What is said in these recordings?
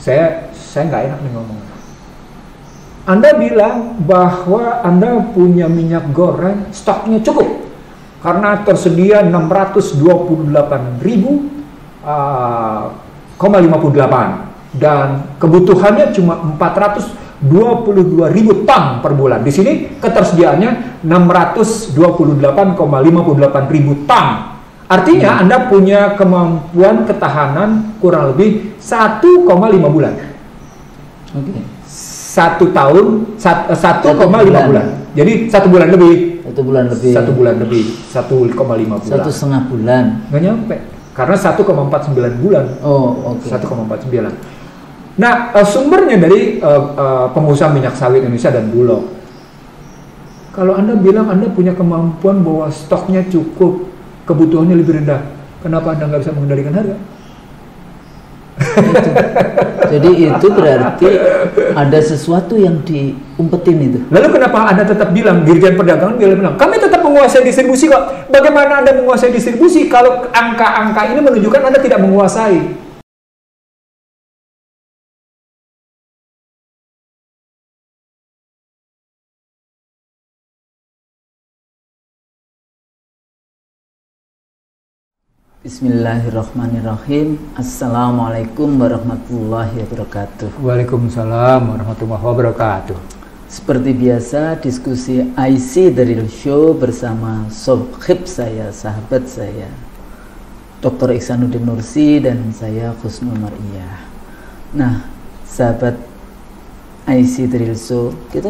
Saya nggak enak nih ngomong. Anda bilang bahwa Anda punya minyak goreng stoknya cukup karena tersedia 628.000,58 dan kebutuhannya cuma 422.000 ton per bulan. Di sini ketersediaannya 628,58 ribu ton. Artinya Anda punya kemampuan ketahanan kurang lebih 1,5 bulan. Oke. 1 tahun 1,5 bulan. Jadi 1 bulan lebih. 1 bulan lebih. 1 bulan lebih. 1,5 bulan. 1,5 bulan. Nggak nyampe. Karena 1,49 bulan. Oh, oke. 1,49. Nah, sumbernya dari pengusaha minyak sawit Indonesia dan Bulog. Kalau Anda bilang Anda punya kemampuan bahwa stoknya cukup, kebutuhannya lebih rendah, kenapa Anda nggak bisa mengendalikan harga? Itu. Jadi itu berarti ada sesuatu yang diumpetin itu. Lalu kenapa Anda tetap bilang, Dirjen Perdagangan bilang, kami tetap menguasai distribusi kok. Bagaimana Anda menguasai distribusi kalau angka-angka ini menunjukkan Anda tidak menguasai? Bismillahirrahmanirrahim. Assalamualaikum warahmatullahi wabarakatuh. Waalaikumsalam warahmatullahi wabarakatuh. Seperti biasa, diskusi IC The Real Show bersama sohib saya, sahabat saya, Dr. Iksanuddin Nursi dan saya Husnul Mar'iyah. Nah, sahabat IC The Real Show, kita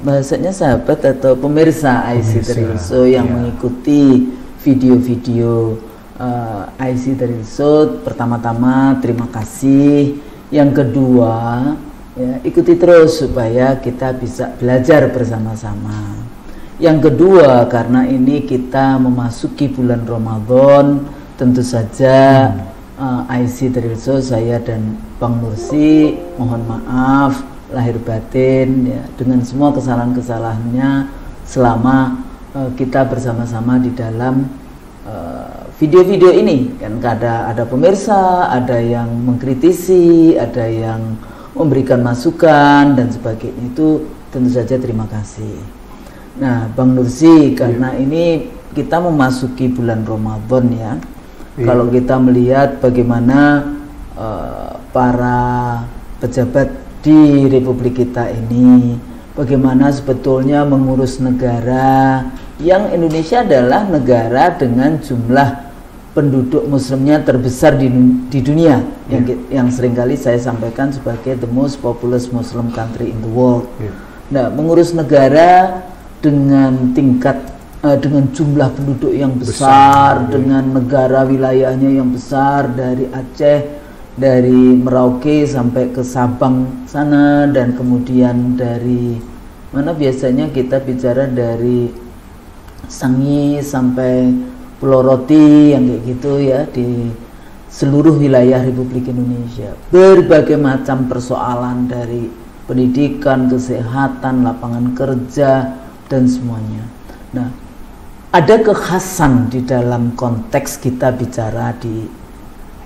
bahasanya sahabat atau pemirsa IC The Real Show yang mengikuti video-video IC The Real Show. Pertama-tama terima kasih. Yang kedua, ya, ikuti terus supaya kita bisa belajar bersama-sama. Yang kedua, karena ini kita memasuki bulan Ramadan, tentu saja IC The Real Show, saya dan Bang Nursi mohon maaf lahir batin ya, dengan semua kesalahan-kesalahannya selama kita bersama-sama di dalam video-video ini. Kan ada pemirsa, ada yang mengkritisi, ada yang memberikan masukan dan sebagainya, itu tentu saja terima kasih. Nah, Bang Nursi, karena ini kita memasuki bulan Ramadan ya. Kalau kita melihat bagaimana para pejabat di Republik kita ini, bagaimana sebetulnya mengurus negara yang Indonesia adalah negara dengan jumlah penduduk muslimnya terbesar di dunia, yang seringkali saya sampaikan sebagai the most populous Muslim country in the world. Nah, mengurus negara dengan dengan jumlah penduduk yang besar, dengan negara wilayahnya yang besar, dari Aceh, dari Merauke sampai ke Sabang sana, dan kemudian dari mana biasanya kita bicara dari Sangi sampai Pulau Roti, yang kayak gitu ya, di seluruh wilayah Republik Indonesia. Berbagai macam persoalan dari pendidikan, kesehatan, lapangan kerja, dan semuanya. Nah, ada kekhasan di dalam konteks kita bicara di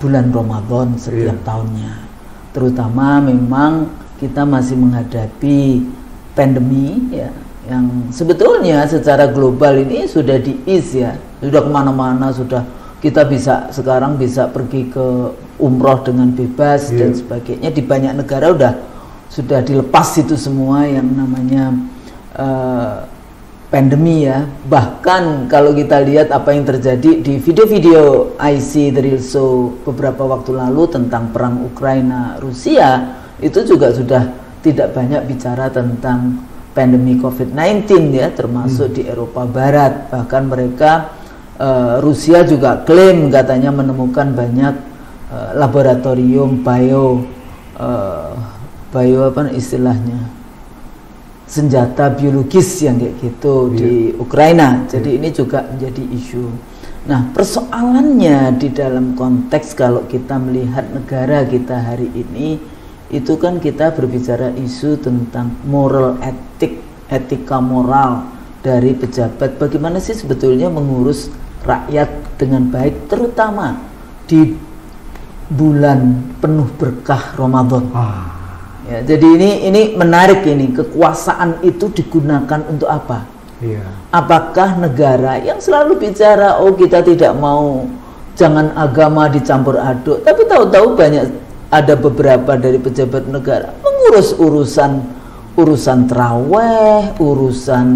bulan Ramadan setiap tahunnya. Terutama memang kita masih menghadapi pandemi ya, yang sebetulnya secara global ini sudah di-ease ya, sudah kemana-mana, sudah kita sekarang bisa pergi ke umroh dengan bebas dan sebagainya. Di banyak negara sudah dilepas itu semua yang namanya pandemi ya. Bahkan kalau kita lihat apa yang terjadi di video-video IC The Real Show beberapa waktu lalu tentang perang Ukraina Rusia, itu juga sudah tidak banyak bicara tentang pandemi COVID-19 ya, termasuk di Eropa Barat. Bahkan mereka Rusia juga klaim katanya menemukan banyak laboratorium bio apa istilahnya, senjata biologis yang kayak gitu di Ukraina. Jadi ini juga menjadi isu. Nah, persoalannya di dalam konteks kalau kita melihat negara kita hari ini, itu kan kita berbicara isu tentang moral etika moral dari pejabat. Bagaimana sih sebetulnya mengurus rakyat dengan baik, terutama di bulan penuh berkah Ramadan. Ah. Ya, jadi ini menarik ini, kekuasaan itu digunakan untuk apa? Iya. Apakah negara yang selalu bicara, oh kita tidak mau, jangan agama dicampur aduk, tapi tahu-tahu banyak ada beberapa dari pejabat negara mengurus urusan terawih, urusan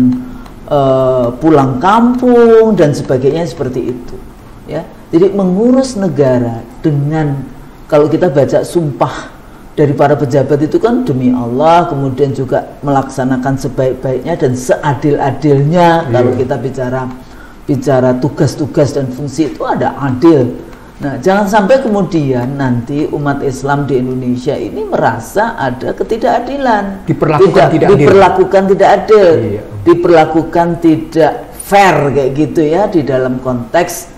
pulang kampung dan sebagainya seperti itu. Ya, jadi mengurus negara dengan, kalau kita baca sumpah dari para pejabat itu kan demi Allah, kemudian juga melaksanakan sebaik-baiknya dan seadil-adilnya. Kalau kita bicara tugas-tugas dan fungsi itu ada adil. Nah, jangan sampai kemudian nanti umat Islam di Indonesia ini merasa ada ketidakadilan, diperlakukan tidak adil, diperlakukan tidak fair kayak gitu ya, di dalam konteks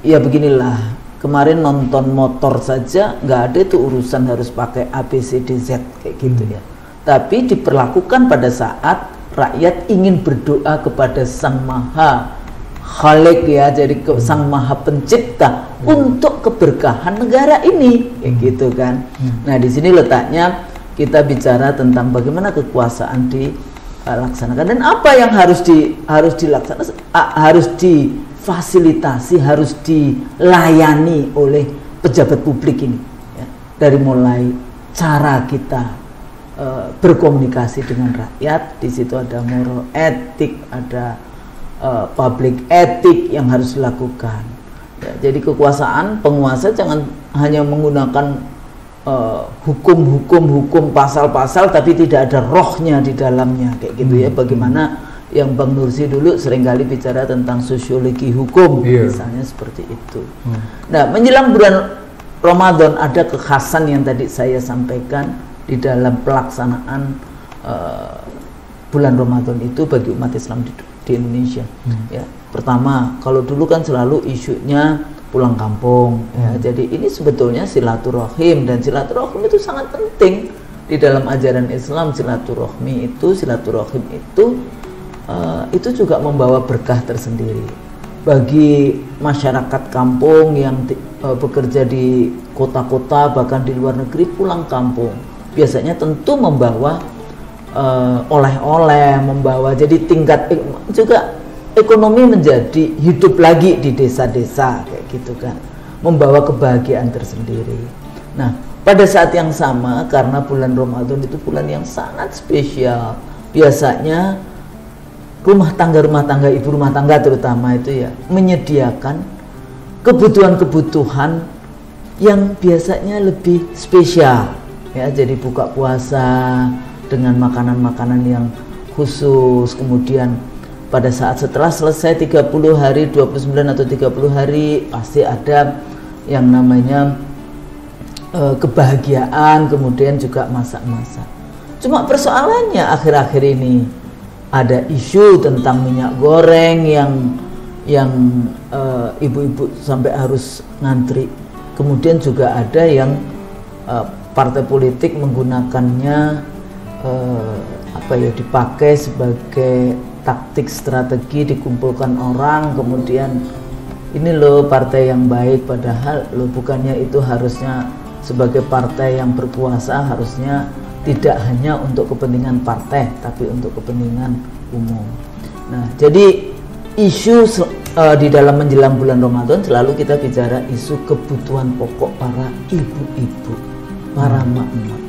ya beginilah. Kemarin nonton motor saja nggak ada itu urusan harus pakai ABCDZ kayak gitu ya. Tapi diperlakukan pada saat rakyat ingin berdoa kepada Sang Maha Khalik ya, jadi Sang Maha Pencipta untuk keberkahan negara ini kayak gitu kan. Nah, di sini letaknya kita bicara tentang bagaimana kekuasaan dilaksanakan dan apa yang harus dilaksanakan, harus difasilitasi, harus dilayani oleh pejabat publik ini ya. Dari mulai cara kita berkomunikasi dengan rakyat, di situ ada moral etik, ada public etik yang harus dilakukan ya. Jadi kekuasaan penguasa jangan hanya menggunakan hukum pasal-pasal tapi tidak ada rohnya di dalamnya kayak gitu ya. Bagaimana yang Bang Nursi dulu seringkali bicara tentang sosiologi hukum, misalnya seperti itu. Nah, menjelang bulan Ramadan ada kekhasan yang tadi saya sampaikan di dalam pelaksanaan bulan Ramadan itu bagi umat Islam di Indonesia. Ya, pertama, kalau dulu kan selalu isunya pulang kampung. Ya, jadi ini sebetulnya silaturahim, dan silaturahim itu sangat penting di dalam ajaran Islam. Silaturahim itu juga membawa berkah tersendiri bagi masyarakat kampung yang bekerja di kota-kota bahkan di luar negeri. Pulang kampung biasanya tentu membawa oleh-oleh, membawa jadi tingkat juga ekonomi menjadi hidup lagi di desa-desa kayak gitu kan, membawa kebahagiaan tersendiri. Nah, pada saat yang sama karena bulan Ramadan itu bulan yang sangat spesial, biasanya rumah tangga ibu rumah tangga terutama itu ya menyediakan kebutuhan-kebutuhan yang biasanya lebih spesial ya. Jadi buka puasa dengan makanan-makanan yang khusus, kemudian pada saat setelah selesai 30 hari, 29 atau 30 hari pasti ada yang namanya kebahagiaan, kemudian juga masak-masak. Cuma persoalannya akhir-akhir ini ada isu tentang minyak goreng yang ibu-ibu sampai harus ngantri. Kemudian juga ada yang partai politik menggunakannya dipakai sebagai taktik strategi, dikumpulkan orang, kemudian ini loh partai yang baik, padahal loh bukannya itu harusnya sebagai partai yang berkuasa harusnya tidak hanya untuk kepentingan partai tapi untuk kepentingan umum. Nah, jadi isu di dalam menjelang bulan Ramadan selalu kita bicara isu kebutuhan pokok para ibu-ibu, para mak-mak.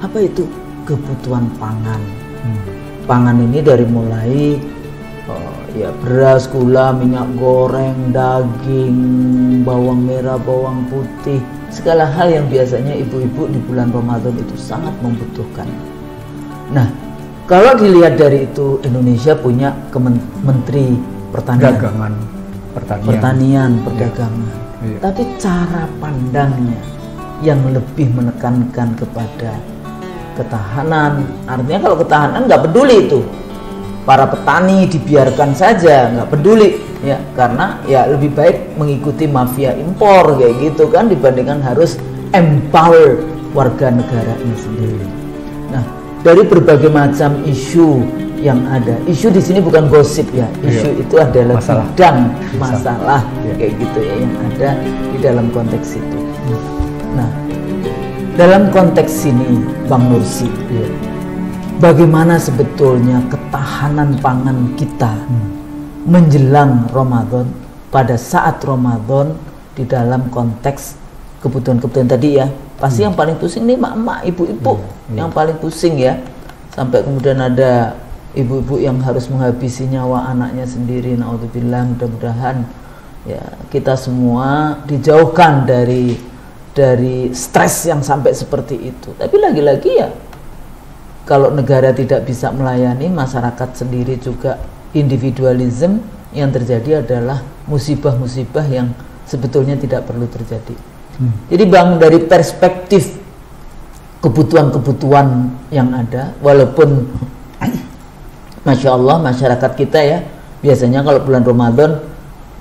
Apa itu? Kebutuhan pangan. Pangan ini dari mulai beras, gula, minyak goreng, daging, bawang merah, bawang putih, segala hal yang biasanya ibu-ibu di bulan Ramadan itu sangat membutuhkan. Nah, kalau dilihat dari itu, Indonesia punya Menteri Pertanian, Perdagangan. Ya. Tapi cara pandangnya yang lebih menekankan kepada ketahanan. Artinya kalau ketahanan nggak peduli itu, para petani dibiarkan saja, nggak peduli ya, karena ya lebih baik mengikuti mafia impor kayak gitu kan, dibandingkan harus empower warga negara ini sendiri. Nah, dari berbagai macam isu yang ada, isu di sini bukan gosip ya, isu itu adalah bidang masalah kayak gitu ya yang ada di dalam konteks itu. Nah, dalam konteks ini Bang Nursi, bagaimana sebetulnya ketahanan pangan kita menjelang Ramadan, pada saat Ramadan, di dalam konteks kebutuhan-kebutuhan tadi ya. Pasti yang paling pusing nih emak-emak, ibu-ibu yang paling pusing ya. Sampai kemudian ada ibu-ibu yang harus menghabisi nyawa anaknya sendiri. Naudzubillah, mudah-mudahan ya kita semua dijauhkan dari stres yang sampai seperti itu. Tapi lagi-lagi ya, kalau negara tidak bisa melayani, masyarakat sendiri juga individualism, yang terjadi adalah musibah-musibah yang sebetulnya tidak perlu terjadi. Jadi Bang, dari perspektif kebutuhan-kebutuhan yang ada, walaupun Masya Allah masyarakat kita ya, biasanya kalau bulan Ramadan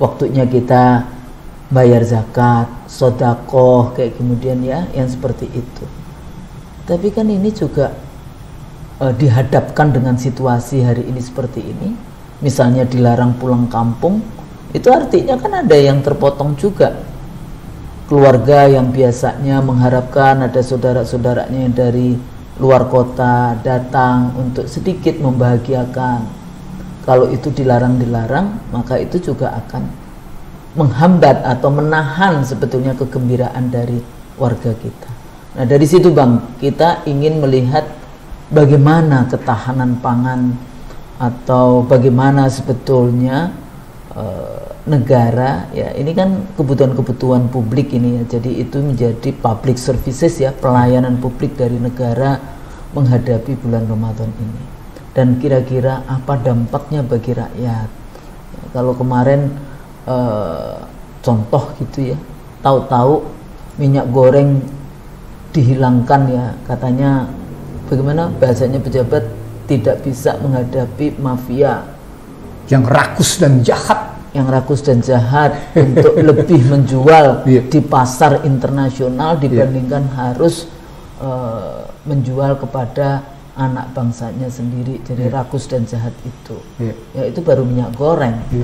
waktunya kita bayar zakat, sodakoh, kayak kemudian ya, yang seperti itu. Tapi kan ini juga dihadapkan dengan situasi hari ini seperti ini, misalnya dilarang pulang kampung, itu artinya kan ada yang terpotong juga. Keluarga yang biasanya mengharapkan ada saudara-saudaranya yang dari luar kota datang untuk sedikit membahagiakan. Kalau itu dilarang-dilarang, maka itu juga akan menghambat atau menahan sebetulnya kegembiraan dari warga kita. Nah, dari situ Bang, kita ingin melihat bagaimana ketahanan pangan atau bagaimana sebetulnya negara ya, ini kan kebutuhan-kebutuhan publik ini ya, jadi itu menjadi public services ya, pelayanan publik dari negara menghadapi bulan Ramadan ini. Dan kira-kira apa dampaknya bagi rakyat ya, kalau kemarin contoh gitu ya, tahu-tahu minyak goreng dihilangkan ya, katanya bagaimana bahasanya pejabat, tidak bisa menghadapi mafia yang rakus dan jahat, untuk lebih menjual di pasar internasional dibandingkan harus menjual kepada anak bangsanya sendiri. Jadi rakus dan jahat itu ya, itu baru minyak goreng ya,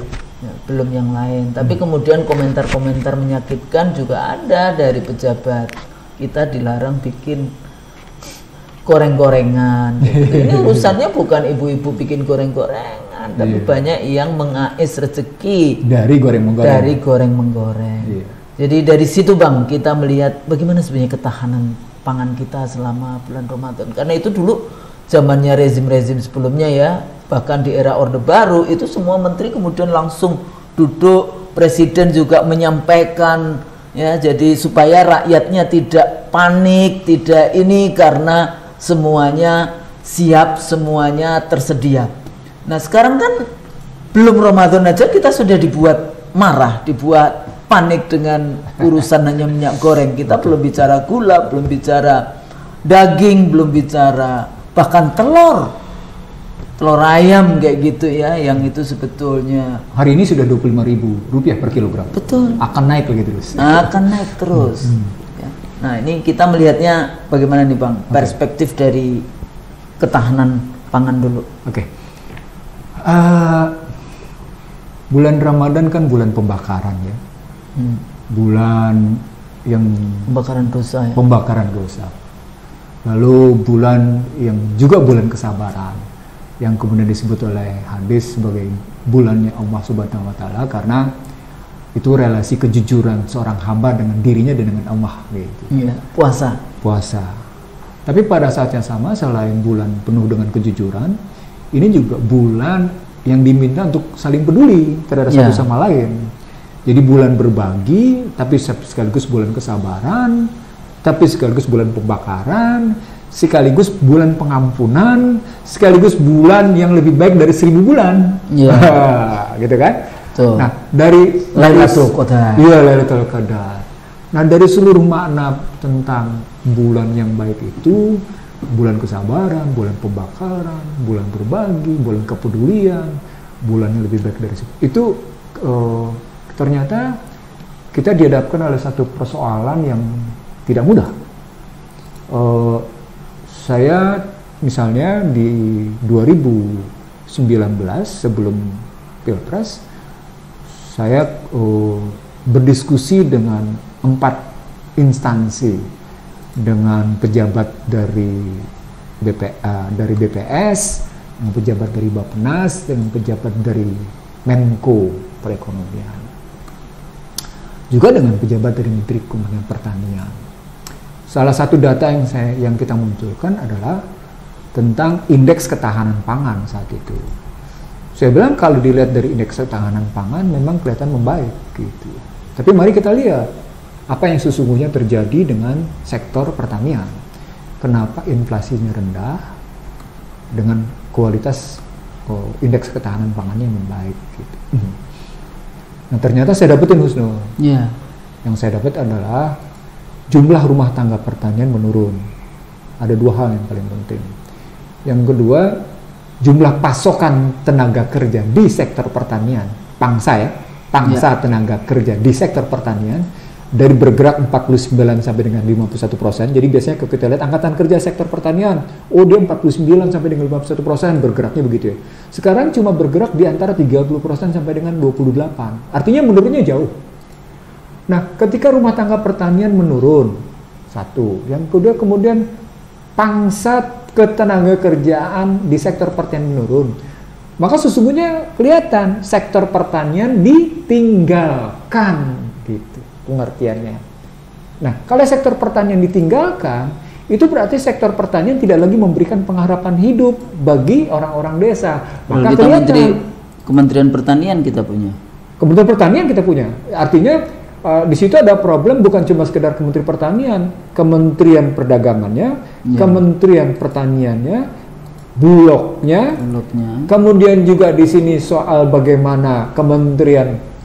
belum yang lain. Tapi kemudian komentar-komentar menyakitkan juga ada dari pejabat kita, dilarang bikin goreng-gorengan gitu. Ini urusannya bukan ibu-ibu bikin goreng-gorengan, tapi banyak yang mengais rezeki dari goreng menggoreng. Jadi dari situ Bang, kita melihat bagaimana sebenarnya ketahanan pangan kita selama bulan Ramadan. Karena itu dulu zamannya rezim-rezim sebelumnya ya, bahkan di era Orde Baru itu semua menteri kemudian langsung duduk, presiden juga menyampaikan ya, jadi supaya rakyatnya tidak panik, tidak ini, karena semuanya siap, semuanya tersedia. Nah sekarang kan belum Ramadan aja kita sudah dibuat marah, dibuat panik dengan urusan hanya minyak goreng. Kita belum bicara gula, belum bicara daging, belum bicara bahkan telur ayam kayak gitu ya, yang itu sebetulnya hari ini sudah Rp25.000 per kilogram. Betul. Akan naik lagi terus. Akan naik terus. Ya. Nah ini kita melihatnya bagaimana nih Bang, perspektif dari ketahanan pangan dulu. Bulan Ramadan kan bulan pembakaran ya, bulan yang pembakaran dosa ya? Pembakaran dosa. Lalu bulan yang juga bulan kesabaran, yang kemudian disebut oleh hadis sebagai bulannya Allah Subhanahu wa Ta'ala, karena itu relasi kejujuran seorang hamba dengan dirinya dan dengan Allah gitu. Iya, puasa. Tapi pada saat yang sama, selain bulan penuh dengan kejujuran, ini juga bulan yang diminta untuk saling peduli terhadap satu sama lain. Jadi bulan berbagi, tapi sekaligus bulan kesabaran, tapi sekaligus bulan pembakaran, sekaligus bulan pengampunan, sekaligus bulan yang lebih baik dari 1000 bulan. Gitu kan? Tuh. Nah, dari Lailatul Qadar. Iya, Lailatul Qadar. Nah, dari seluruh makna tentang bulan yang baik itu, bulan kesabaran, bulan pembakaran, bulan berbagi, bulan kepedulian, bulan yang lebih baik dari itu, ternyata kita dihadapkan oleh satu persoalan yang tidak mudah. Saya misalnya di 2019 sebelum Pilpres, saya berdiskusi dengan 4 instansi, dengan pejabat dari BPS, dengan pejabat dari Bappenas, dengan pejabat dari Menko Perekonomian, juga dengan pejabat dari Menteri Kementerian Pertanian. Salah satu data yang kita munculkan adalah tentang indeks ketahanan pangan saat itu. Saya bilang kalau dilihat dari indeks ketahanan pangan memang kelihatan membaik gitu. Tapi mari kita lihat apa yang sesungguhnya terjadi dengan sektor pertanian. Kenapa inflasinya rendah dengan kualitas indeks ketahanan pangannya membaik gitu. Nah ternyata saya dapetin Husnul. Yeah. Yang saya dapat adalah jumlah rumah tangga pertanian menurun. Ada 2 hal yang paling penting. Yang kedua, jumlah pasokan tenaga kerja di sektor pertanian, pangsa tenaga kerja di sektor pertanian dari bergerak 49 sampai dengan 51%. Jadi biasanya kalau kita lihat angkatan kerja sektor pertanian, dia 49 sampai dengan 51% bergeraknya begitu ya. Sekarang cuma bergerak di antara 30% sampai dengan 28%. Artinya menurunnya jauh. Nah, ketika rumah tangga pertanian menurun, satu. Yang kedua kemudian pangsa ketenaga kerjaan di sektor pertanian menurun, maka sesungguhnya kelihatan sektor pertanian ditinggalkan gitu pengertiannya. Nah, kalau sektor pertanian ditinggalkan, itu berarti sektor pertanian tidak lagi memberikan pengharapan hidup bagi orang-orang desa. Maka kelihatan Kementerian Pertanian kita punya. Kementerian Pertanian kita punya. Artinya di situ ada problem bukan cuma sekedar Kementerian Pertanian, Kementerian Perdagangannya, Kementerian Pertaniannya, Bulognya, kemudian juga di sini soal bagaimana Kementerian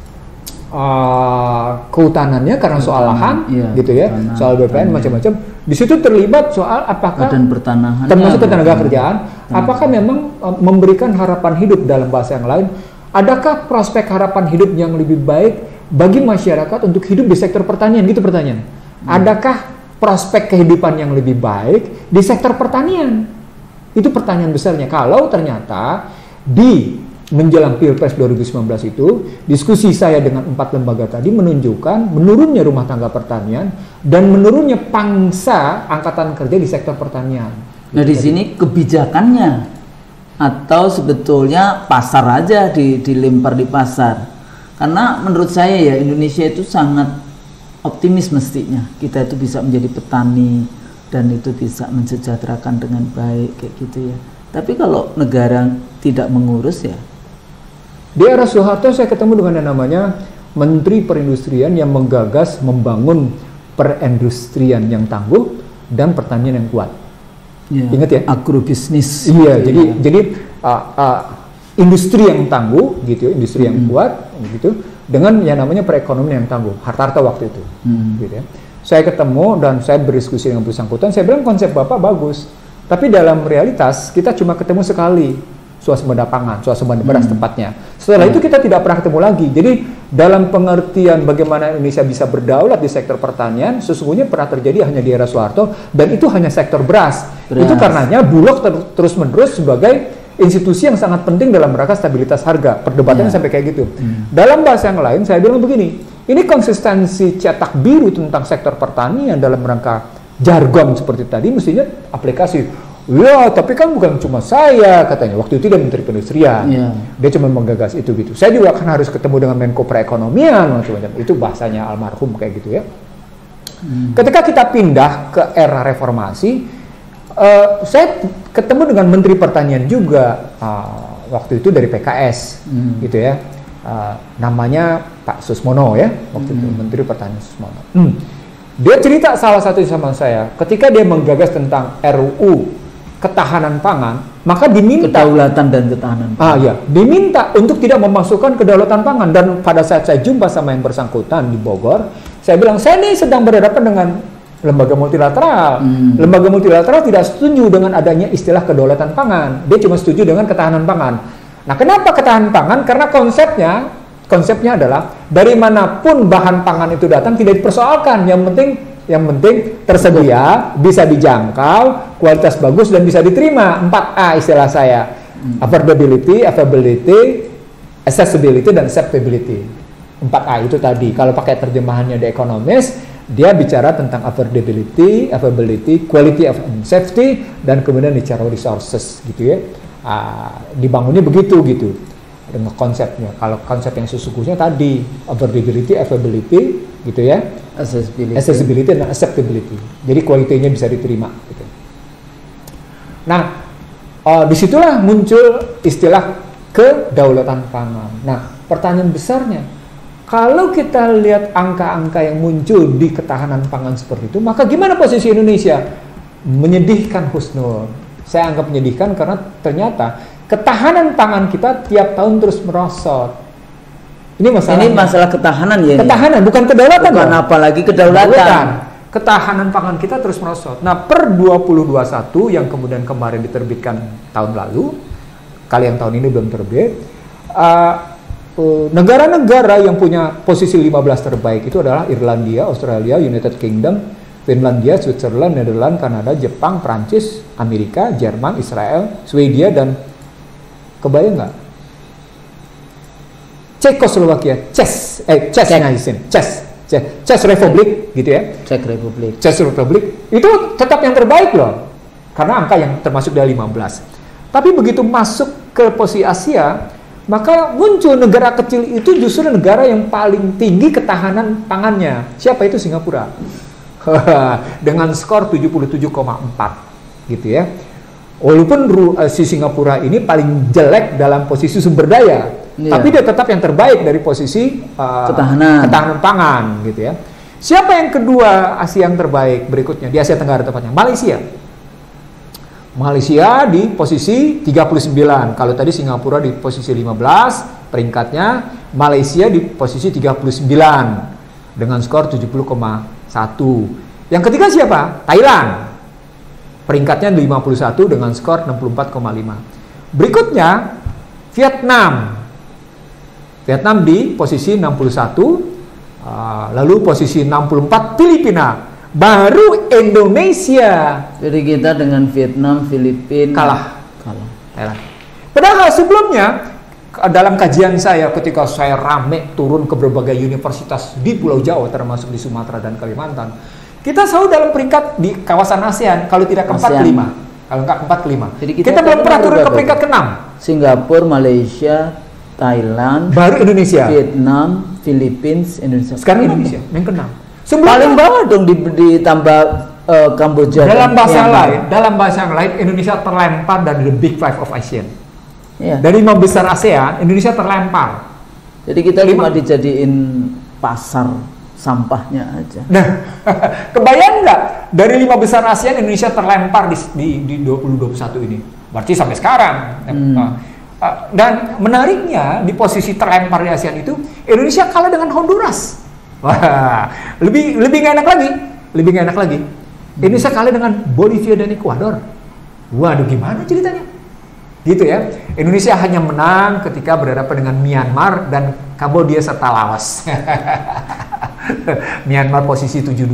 Kehutanannya karena soal lahan, gitu ya, soal BPN macam-macam. Di situ terlibat soal apakah Badan Pertanahan, termasuk ketenaga kerjaan, apakah memang memberikan harapan hidup dalam bahasa yang lain? Adakah prospek harapan hidup yang lebih baik bagi masyarakat untuk hidup di sektor pertanian? Gitu pertanyaan. Adakah prospek kehidupan yang lebih baik di sektor pertanian? Itu pertanyaan besarnya. Kalau ternyata di menjelang Pilpres 2019 itu, diskusi saya dengan 4 lembaga tadi menunjukkan menurunnya rumah tangga pertanian dan menurunnya pangsa angkatan kerja di sektor pertanian. Nah, di sini kebijakannya atau sebetulnya pasar aja dilempar di pasar. Karena menurut saya ya Indonesia itu sangat optimis mestinya kita itu bisa menjadi petani dan itu bisa mensejahterakan dengan baik kayak gitu ya. Tapi kalau negara tidak mengurus ya. Di era Soeharto saya ketemu dengan yang namanya Menteri Perindustrian yang menggagas membangun perindustrian yang tangguh dan pertanian yang kuat. Ya, ingat ya? Agrobisnis. Iya, jadi industri yang tangguh gitu, industri yang kuat gitu, dengan yang namanya perekonomian yang tangguh. Hartarto waktu itu, gitu ya. Saya ketemu dan saya berdiskusi dengan bersangkutan. Saya bilang konsep Bapak bagus, tapi dalam realitas kita cuma ketemu sekali swasembada pangan, swasembada beras tepatnya. Setelah itu kita tidak pernah ketemu lagi. Jadi dalam pengertian bagaimana Indonesia bisa berdaulat di sektor pertanian, sesungguhnya pernah terjadi hanya di era Soeharto dan itu hanya sektor beras. Itu karenanya Bulog terus-menerus sebagai institusi yang sangat penting dalam rangka stabilitas harga. Perdebatannya sampai kayak gitu. Dalam bahasa yang lain saya bilang begini, ini konsistensi cetak biru tentang sektor pertanian dalam rangka jargon seperti tadi mestinya aplikasi. Ya, tapi kan bukan cuma saya katanya. Waktu itu dia Menteri Perindustrian. Dia cuma menggagas itu gitu. Saya juga kan harus ketemu dengan Menko Perekonomian macam-macam. Itu bahasanya almarhum kayak gitu ya. Ketika kita pindah ke era reformasi, saya ketemu dengan Menteri Pertanian juga waktu itu dari PKS gitu ya, namanya Pak Susmono ya, waktu itu Menteri Pertanian Susmono. Dia cerita salah satu sama saya ketika dia menggagas tentang RUU ketahanan pangan, maka diminta kedaulatan dan ketahanan pangan. Diminta untuk tidak memasukkan kedaulatan pangan. Dan pada saat saya jumpa sama yang bersangkutan di Bogor, saya bilang saya ini sedang berhadapan dengan lembaga multilateral. Lembaga multilateral tidak setuju dengan adanya istilah kedaulatan pangan. Dia cuma setuju dengan ketahanan pangan. Nah, kenapa ketahanan pangan? Karena konsepnya adalah dari manapun bahan pangan itu datang tidak dipersoalkan. Yang penting tersedia, bisa dijangkau, kualitas bagus dan bisa diterima. 4A istilah saya. Affordability, availability, accessibility dan acceptability. 4A itu tadi. Kalau pakai terjemahannya The Economist, dia bicara tentang affordability, quality of safety, dan kemudian natural resources gitu ya. Dibangunnya begitu gitu dengan konsepnya. Kalau konsep yang sesungguhnya tadi affordability, availability gitu ya, accessibility dan acceptability. Jadi kualitinya bisa diterima gitu. Nah, disitulah muncul istilah kedaulatan pangan. Nah, pertanyaan besarnya, kalau kita lihat angka-angka yang muncul di ketahanan pangan seperti itu, maka gimana posisi Indonesia? Menyedihkan, Husnul. Saya anggap menyedihkan karena ternyata ketahanan pangan kita tiap tahun terus merosot. Ini masalah ketahanan ya. Ketahanan, bukan kedaulatan. Bukan dong. Apalagi kedaulatan. Ketahanan pangan kita terus merosot. Nah, per 2021 yang kemudian kemarin diterbitkan tahun lalu, kali yang tahun ini belum terbit, negara-negara yang punya posisi 15 terbaik itu adalah Irlandia, Australia, United Kingdom, Finlandia, Switzerland, Netherlands, Kanada, Jepang, Prancis, Amerika, Jerman, Israel, Swedia, dan kebayang nggak? Cekoslovakia, Czech Republic gitu ya. Czech Republic itu tetap yang terbaik loh. Karena angka yang termasuk dari 15. Tapi begitu masuk ke posisi Asia, maka muncul negara kecil itu justru negara yang paling tinggi ketahanan pangannya. Siapa itu? Singapura. Dengan skor 77,4 gitu ya. Walaupun si Singapura ini paling jelek dalam posisi sumber daya, tapi dia tetap yang terbaik dari posisi ketahanan pangan gitu ya. Siapa yang kedua Asia yang terbaik berikutnya di Asia Tenggara tepatnya? Malaysia di posisi 39. Kalau tadi Singapura di posisi 15 peringkatnya, Malaysia di posisi 39 dengan skor 70,1. Yang ketiga siapa? Thailand. Peringkatnya 51 dengan skor 64,5. Berikutnya Vietnam di posisi 61, lalu posisi 64 Filipina. Baru Indonesia. Jadi kita dengan Vietnam, Filipina kalah. Padahal sebelumnya dalam kajian saya ketika saya rame turun ke berbagai universitas di Pulau Jawa termasuk di Sumatera dan Kalimantan, kita selalu dalam peringkat di kawasan ASEAN kalau tidak keempat kelima. Kalau enggak keempat kelima. Jadi kita belum pernah turun ke peringkat ke-6. Singapura, Malaysia, Thailand, baru Indonesia. Vietnam, Filipina, Indonesia. Sekarang Indonesia yang ke-6. Paling bawah dong ditambah Kamboja. Dalam bahasa yang lain Indonesia terlempar dari the big five of ASEAN. Dari 5 besar ASEAN, Indonesia terlempar. Jadi kita cuma dijadiin pasar sampahnya aja. Nah, kebayang nggak dari 5 besar ASEAN Indonesia terlempar di 2021 ini? Berarti sampai sekarang. Dan menariknya di posisi terlempar di ASEAN itu Indonesia kalah dengan Honduras. Wah, lebih nggak enak lagi. Indonesia kalah dengan Bolivia dan Ekuador. Waduh, gimana ceritanya? Gitu ya. Indonesia hanya menang ketika berhadapan dengan Myanmar dan Kambodia serta Laos. Myanmar posisi 72,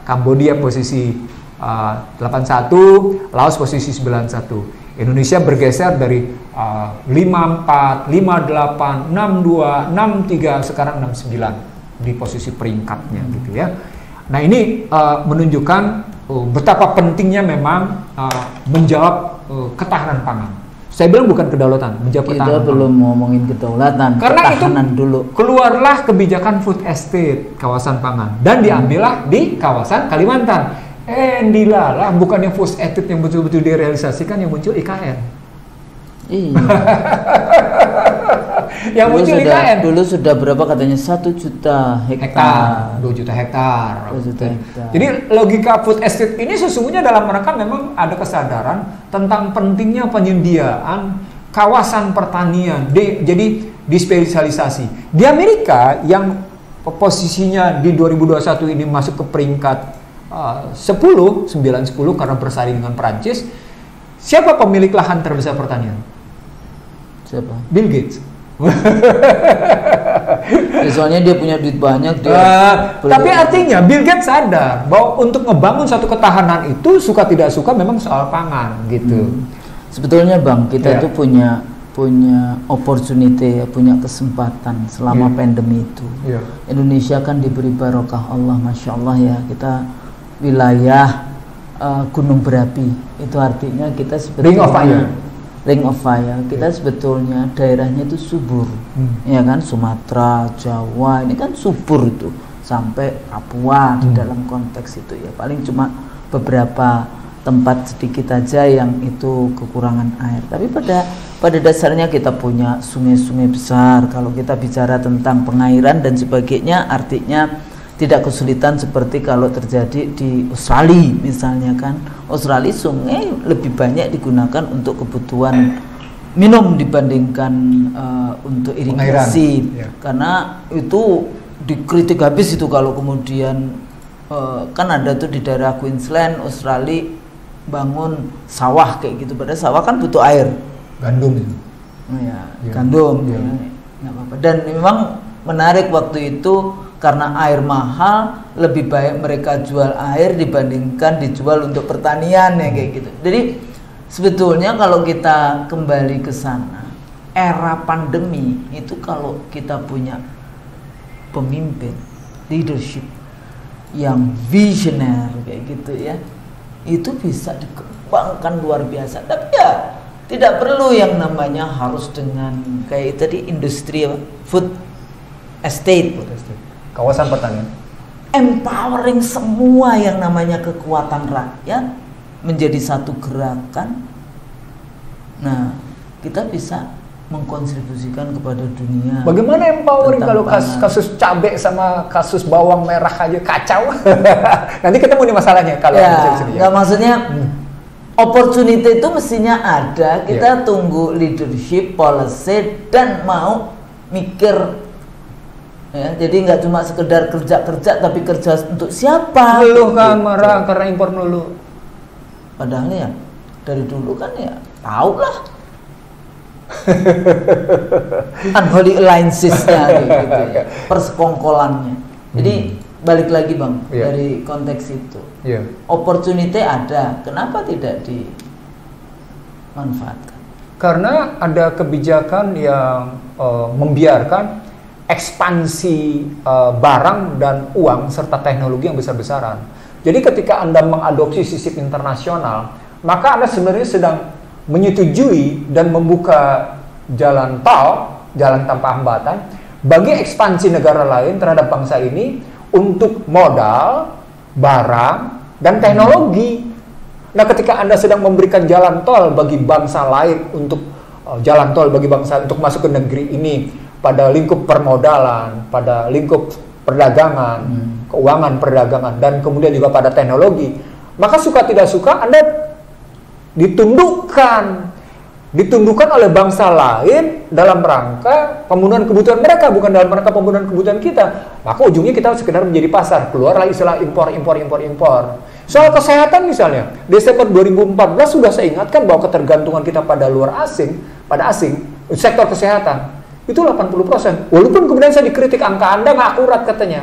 Kambodia posisi 81, Laos posisi 91. Indonesia bergeser dari 54, 58, 62, 63, sekarang 69 di posisi peringkatnya gitu ya. Nah ini menunjukkan betapa pentingnya memang menjawab ketahanan pangan. Saya bilang bukan kedaulatan, menjawab ketahanan. Kita belum ngomongin kedaulatan, karena ketahanan itu dulu. Keluarlah kebijakan food estate kawasan pangan dan diambillah di kawasan Kalimantan. Dilalah bukan yang food estate yang betul-betul direalisasikan, yang muncul IKN. Iya. Yang muncul IKN dulu sudah berapa katanya 1 juta hektar, 2 juta hektar. Jadi logika food estate ini sesungguhnya dalam rangka memang ada kesadaran tentang pentingnya penyediaan kawasan pertanian. Jadi dispesialisasi. Di Amerika yang posisinya di 2021 ini masuk ke peringkat 9-10 karena bersaing dengan Perancis. Siapa pemilik lahan terbesar pertanian? Siapa? Bill Gates. Soalnya dia punya duit banyak. Tapi artinya Bill Gates sadar bahwa untuk ngebangun satu ketahanan itu suka tidak suka memang soal pangan gitu. Sebetulnya Bang, kita itu punya opportunity, punya kesempatan selama pandemi itu. Indonesia kan diberi barokah Allah, masya Allah ya. Kita wilayah gunung berapi, itu artinya kita sebetulnya Ring of Fire. Kita sebetulnya daerahnya itu subur, ya kan, Sumatera, Jawa ini kan subur itu, sampai Papua di dalam konteks itu ya. Paling cuma beberapa tempat sedikit aja yang itu kekurangan air. Tapi pada dasarnya kita punya sungai-sungai besar. Kalau kita bicara tentang pengairan dan sebagainya, artinya tidak kesulitan seperti kalau terjadi di Australia misalnya kan. Australia sungai lebih banyak digunakan untuk kebutuhan minum dibandingkan untuk irigasi, karena itu dikritik habis itu kalau kemudian kan ada tuh di daerah Queensland, Australia bangun sawah kayak gitu, padahal sawah kan butuh air, gandum itu. Gandum ya, nggak apa-apa. Dan memang menarik waktu itu karena air mahal, lebih baik mereka jual air dibandingkan dijual untuk pertanian ya kayak gitu. Jadi sebetulnya kalau kita kembali ke sana, era pandemi itu kalau kita punya pemimpin, leadership yang visioner kayak gitu ya, itu bisa dikembangkan luar biasa. Tapi ya tidak perlu yang namanya harus dengan kayak tadi industri food estate, kawasan pertanian. Empowering semua yang namanya kekuatan rakyat menjadi satu gerakan. Nah, kita bisa mengkontribusikan kepada dunia. Bagaimana empowering kalau kasus cabai sama kasus bawang merah aja kacau? Nanti ketemu nih masalahnya kalau nggak, maksudnya opportunity itu mestinya ada. Kita tunggu leadership, policy, dan mau mikir. Ya, jadi nggak cuma sekedar kerja tapi kerja untuk siapa? Lu kan marah karena impor melulu. Padahal ya dari dulu kan ya tahu lah. Unholy alliances-nya gitu ya, persekongkolannya. Jadi balik lagi Bang, dari konteks itu, opportunity ada, kenapa tidak dimanfaatkan? Karena ada kebijakan yang membiarkan ekspansi barang dan uang serta teknologi yang besar-besaran. Jadi ketika Anda mengadopsi sistem internasional, maka Anda sebenarnya sedang menyetujui dan membuka jalan tol, jalan tanpa hambatan bagi ekspansi negara lain terhadap bangsa ini untuk modal, barang, dan teknologi. Nah, ketika Anda sedang memberikan jalan tol bagi bangsa lain untuk jalan tol bagi bangsa untuk masuk ke negeri ini pada lingkup permodalan, pada lingkup perdagangan, keuangan perdagangan, dan kemudian juga pada teknologi, maka suka tidak suka Anda ditundukkan oleh bangsa lain dalam rangka pemenuhan kebutuhan mereka, bukan dalam rangka pemenuhan kebutuhan kita. Maka ujungnya kita sekedar menjadi pasar, keluarlah istilah impor. Soal kesehatan misalnya, Desember 2014 sudah saya ingatkan bahwa ketergantungan kita pada asing, sektor kesehatan itu 80%. Walaupun kemudian saya dikritik angka Anda nggak akurat katanya.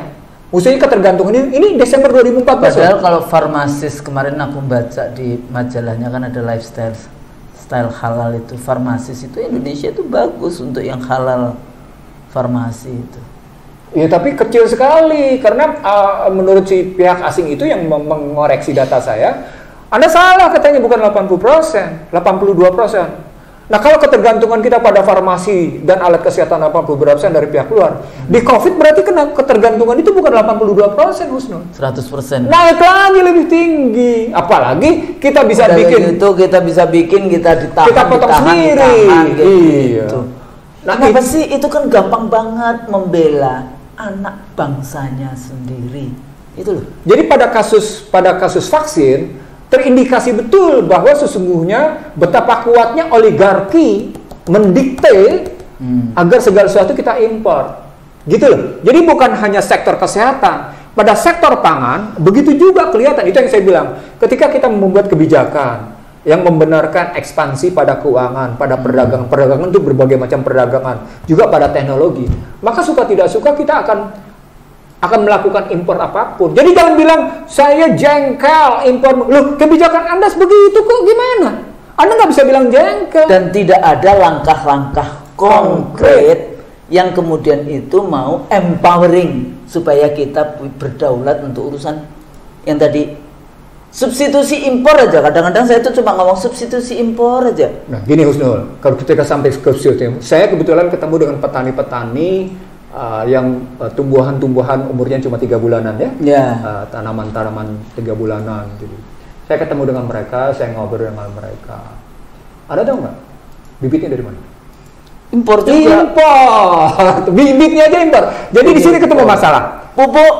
Maksudnya ketergantungan ini Desember 2014. Padahal kalau farmasis kemarin aku baca di majalahnya kan ada lifestyle halal itu, farmasis itu Indonesia itu bagus untuk yang halal farmasi itu. Ya tapi kecil sekali karena menurut si pihak asing itu yang mengoreksi data saya, Anda salah katanya bukan 80%, 82%. Nah kalau ketergantungan kita pada farmasi dan alat kesehatan 80% dari pihak luar, di COVID berarti ketergantungan itu bukan 82% Husnul, 100%. Naik lagi lebih tinggi. Apalagi kita bisa bikin kita ditahan, kita potong sendiri. Gitu. Nah, kenapa sih itu kan gampang banget membela anak bangsanya sendiri. Itu loh. Jadi pada kasus vaksin terindikasi betul bahwa sesungguhnya betapa kuatnya oligarki mendikte agar segala sesuatu kita impor. Gitu loh. Jadi bukan hanya sektor kesehatan, pada sektor pangan begitu juga kelihatan. Itu yang saya bilang. Ketika kita membuat kebijakan yang membenarkan ekspansi pada keuangan, pada perdagangan itu berbagai macam perdagangan, juga pada teknologi, maka suka tidak suka kita akan melakukan impor apapun. Jadi jangan bilang saya jengkel impor. Loh, kebijakan Anda begitu kok gimana? Anda nggak bisa bilang jengkel. Dan tidak ada langkah-langkah konkret yang kemudian itu mau empowering supaya kita berdaulat untuk urusan yang tadi substitusi impor aja. Kadang-kadang saya itu cuma ngomong substitusi impor aja. Nah, gini Husnul, kalau kita sampai ke substitusi, saya kebetulan ketemu dengan petani-petani yang tumbuhan-tumbuhan umurnya cuma 3 bulanan ya, tanaman-tanaman 3 bulanan. Jadi, saya ketemu dengan mereka, saya ngobrol dengan mereka. Ada tahu nggak bibitnya dari mana? Impor juga. Impor, bibitnya aja impor. Jadi di sini ketemu masalah. Pupuk,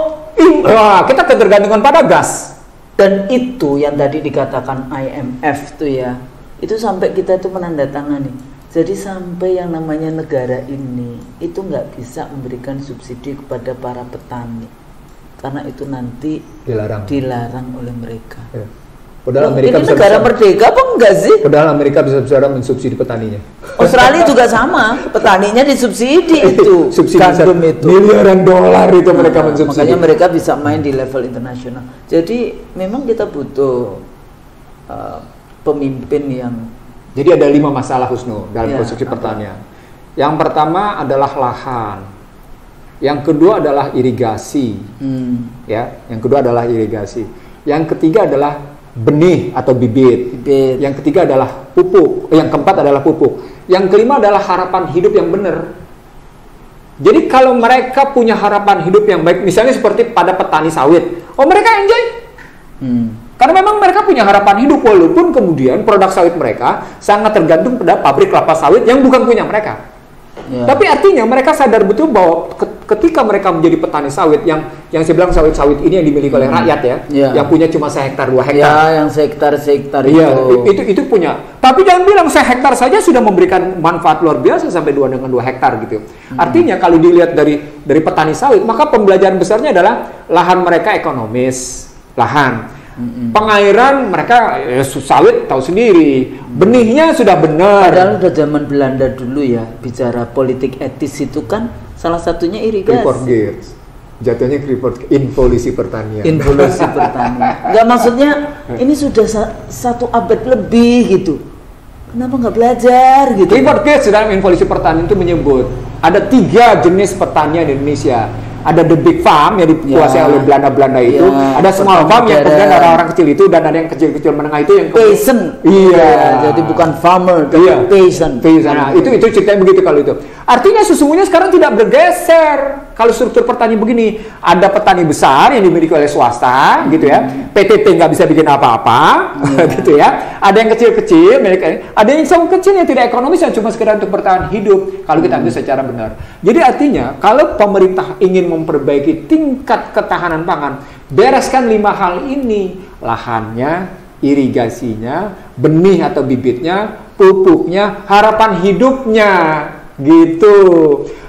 kita ketergantungan pada gas. Dan itu yang tadi dikatakan IMF tuh ya, itu sampai kita itu menandatangani. Jadi sampai yang namanya negara ini itu nggak bisa memberikan subsidi kepada para petani karena itu nanti dilarang oleh mereka. Ya. Padahal Amerika ini bisa negara merdeka apa enggak sih? Padahal Amerika bisa mensubsidi petaninya. Australia juga sama, petaninya disubsidi itu. Gandum itu miliaran dolar itu mereka mensubsidi. Makanya mereka bisa main di level internasional. Jadi memang kita butuh pemimpin yang. Jadi ada 5 masalah Husnu dalam konstruksi pertanian. Yang pertama adalah lahan. Yang kedua adalah irigasi. Ya, yang kedua adalah irigasi. Yang ketiga adalah benih atau bibit. Yang ketiga adalah pupuk. Yang keempat adalah pupuk. Yang kelima adalah harapan hidup yang benar. Jadi kalau mereka punya harapan hidup yang baik, misalnya seperti pada petani sawit, mereka enjoy. Karena memang mereka punya harapan hidup, walaupun kemudian produk sawit mereka sangat tergantung pada pabrik kelapa sawit yang bukan punya mereka. Tapi artinya mereka sadar betul bahwa ketika mereka menjadi petani sawit yang saya bilang sawit-sawit ini yang dimiliki oleh rakyat yang punya cuma 1 hektar 2 hektar. Yang sehektar itu punya. Tapi jangan bilang 1 hektar saja sudah memberikan manfaat luar biasa sampai 2 hektar gitu. Artinya kalau dilihat dari petani sawit, maka pembelajaran besarnya adalah lahan mereka ekonomis, lahan. Pengairan mereka sawit tahu sendiri, benihnya sudah benar. Padahal udah zaman Belanda dulu ya, bicara politik etis itu kan salah satunya irigasi. Clifford Geertz, jatuhnya Clifford involusi pertanian. Involusi pertanian. Enggak, maksudnya ini sudah 1 abad lebih gitu. Kenapa nggak belajar gitu? Clifford Geertz dalam involusi pertanian itu menyebut ada 3 jenis pertanian di Indonesia. Ada the big farm yang dikuasai oleh Belanda itu, ada small farm yang kemudian ada orang kecil itu, dan ada yang kecil-kecil menengah itu yang peasant. Jadi bukan farmer, tapi peasant. Nah, itu ceritanya begitu kalau itu. Artinya sesungguhnya sekarang tidak bergeser. Kalau struktur petani begini, ada petani besar yang dimiliki oleh swasta, gitu ya. PTT nggak bisa bikin apa-apa, gitu ya. Ada yang kecil-kecil, ada yang sangat kecil yang tidak ekonomis yang cuma sekedar untuk bertahan hidup. Kalau kita ambil secara benar. Jadi artinya kalau pemerintah ingin memperbaiki tingkat ketahanan pangan, bereskan 5 hal ini: lahannya, irigasinya, benih atau bibitnya, pupuknya, harapan hidupnya, gitu.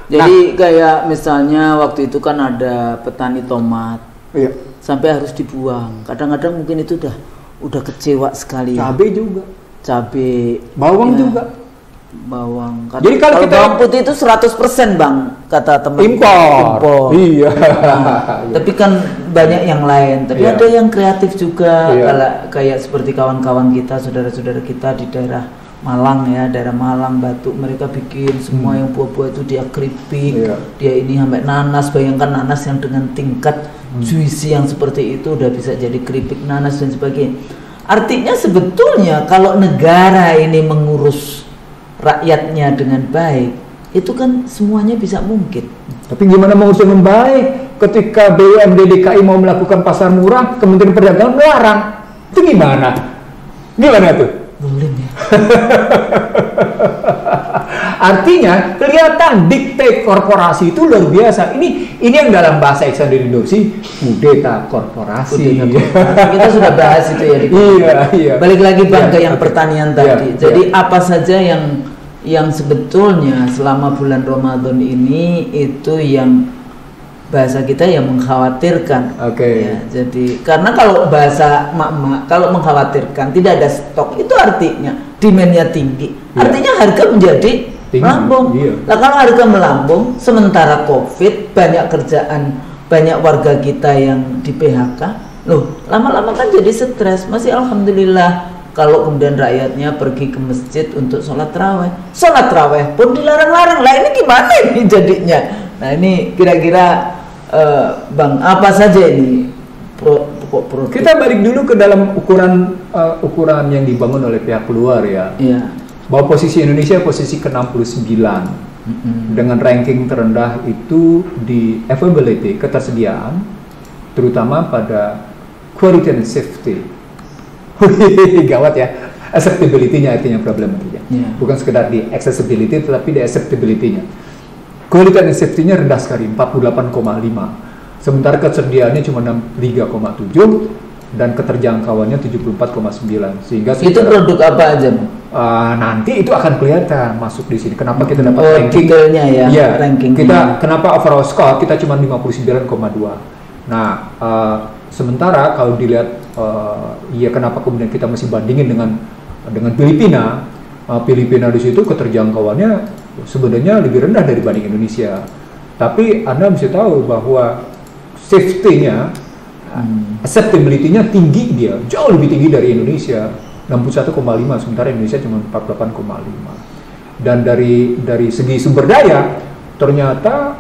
Jadi kayak misalnya waktu itu kan ada petani tomat, sampai harus dibuang. Kadang-kadang mungkin itu udah kecewa sekali. Cabai juga. Cabai, bawang juga. Bawang. Jadi kalau kita bawang putih itu 100% Bang, kata teman. Impor. Iya. Tapi kan banyak yang lain. Tapi ada yang kreatif juga. Kayak seperti kawan-kawan kita, saudara-saudara kita di daerah Malang ya, daerah Malang, Batu, mereka bikin semua yang buah-buah itu dia keripik, dia ini sampai nanas. Bayangkan nanas yang dengan tingkat juicy yang seperti itu udah bisa jadi keripik nanas dan sebagainya. Artinya sebetulnya kalau negara ini mengurus rakyatnya dengan baik, itu kan semuanya bisa mungkin. Tapi gimana mengurus dengan baik ketika BUMD DKI mau melakukan pasar murah, Kementerian Perdagangan melarang? Itu gimana? Gimana tuh? Belum ya. Artinya kelihatan dikte korporasi itu luar biasa. Ini yang dalam bahasa Iksanuddin Nursi kudeta korporasi. Kita sudah bahas itu ya. Iya. Balik lagi Bang ke yang pertanian tadi. Jadi apa saja yang sebetulnya selama bulan Ramadan ini itu yang bahasa kita yang mengkhawatirkan. Ya, jadi karena kalau bahasa mak-mak, kalau mengkhawatirkan tidak ada stok, itu artinya demand-nya tinggi. Artinya harga menjadi melambung. Nah, kalau harga melambung, sementara Covid, banyak kerjaan, banyak warga kita yang di PHK, loh, lama-lama kan jadi stres. Masih alhamdulillah kalau kemudian rakyatnya pergi ke masjid untuk sholat taraweh pun dilarang-larang. Lah ini gimana ini jadinya? Nah ini kira-kira Bang, apa saja ini pokok-pokok? Kita balik dulu ke dalam ukuran yang dibangun oleh pihak luar ya. Iya. Bahwa posisi Indonesia posisi ke-69 dengan ranking terendah itu di availability, ketersediaan, terutama pada quality and safety. Gawat ya, acceptability-nya artinya problematiknya. Yeah. Bukan sekedar di accessibility, tetapi di acceptability-nya. Quality and safety-nya rendah sekali, 48,5. Sementara ketersediaannya cuma 63,7 dan keterjangkauannya 74,9. Sehingga itu produk apa aja, Bang? Nanti itu akan kelihatan masuk di sini. Kenapa kita dapat ranking? Detailnya ya, ya rankingnya. Kita kenapa overall score kita cuma 59,2. Nah, sementara kalau dilihat ya kenapa kemudian kita masih bandingin dengan Filipina? Filipina di situ keterjangkauannya sebenarnya lebih rendah dibanding Indonesia. Tapi Anda mesti tahu bahwa safety-nya, acceptability-nya tinggi, dia jauh lebih tinggi dari Indonesia, 61,5, sementara Indonesia cuma 48,5. Dan dari segi sumber daya ternyata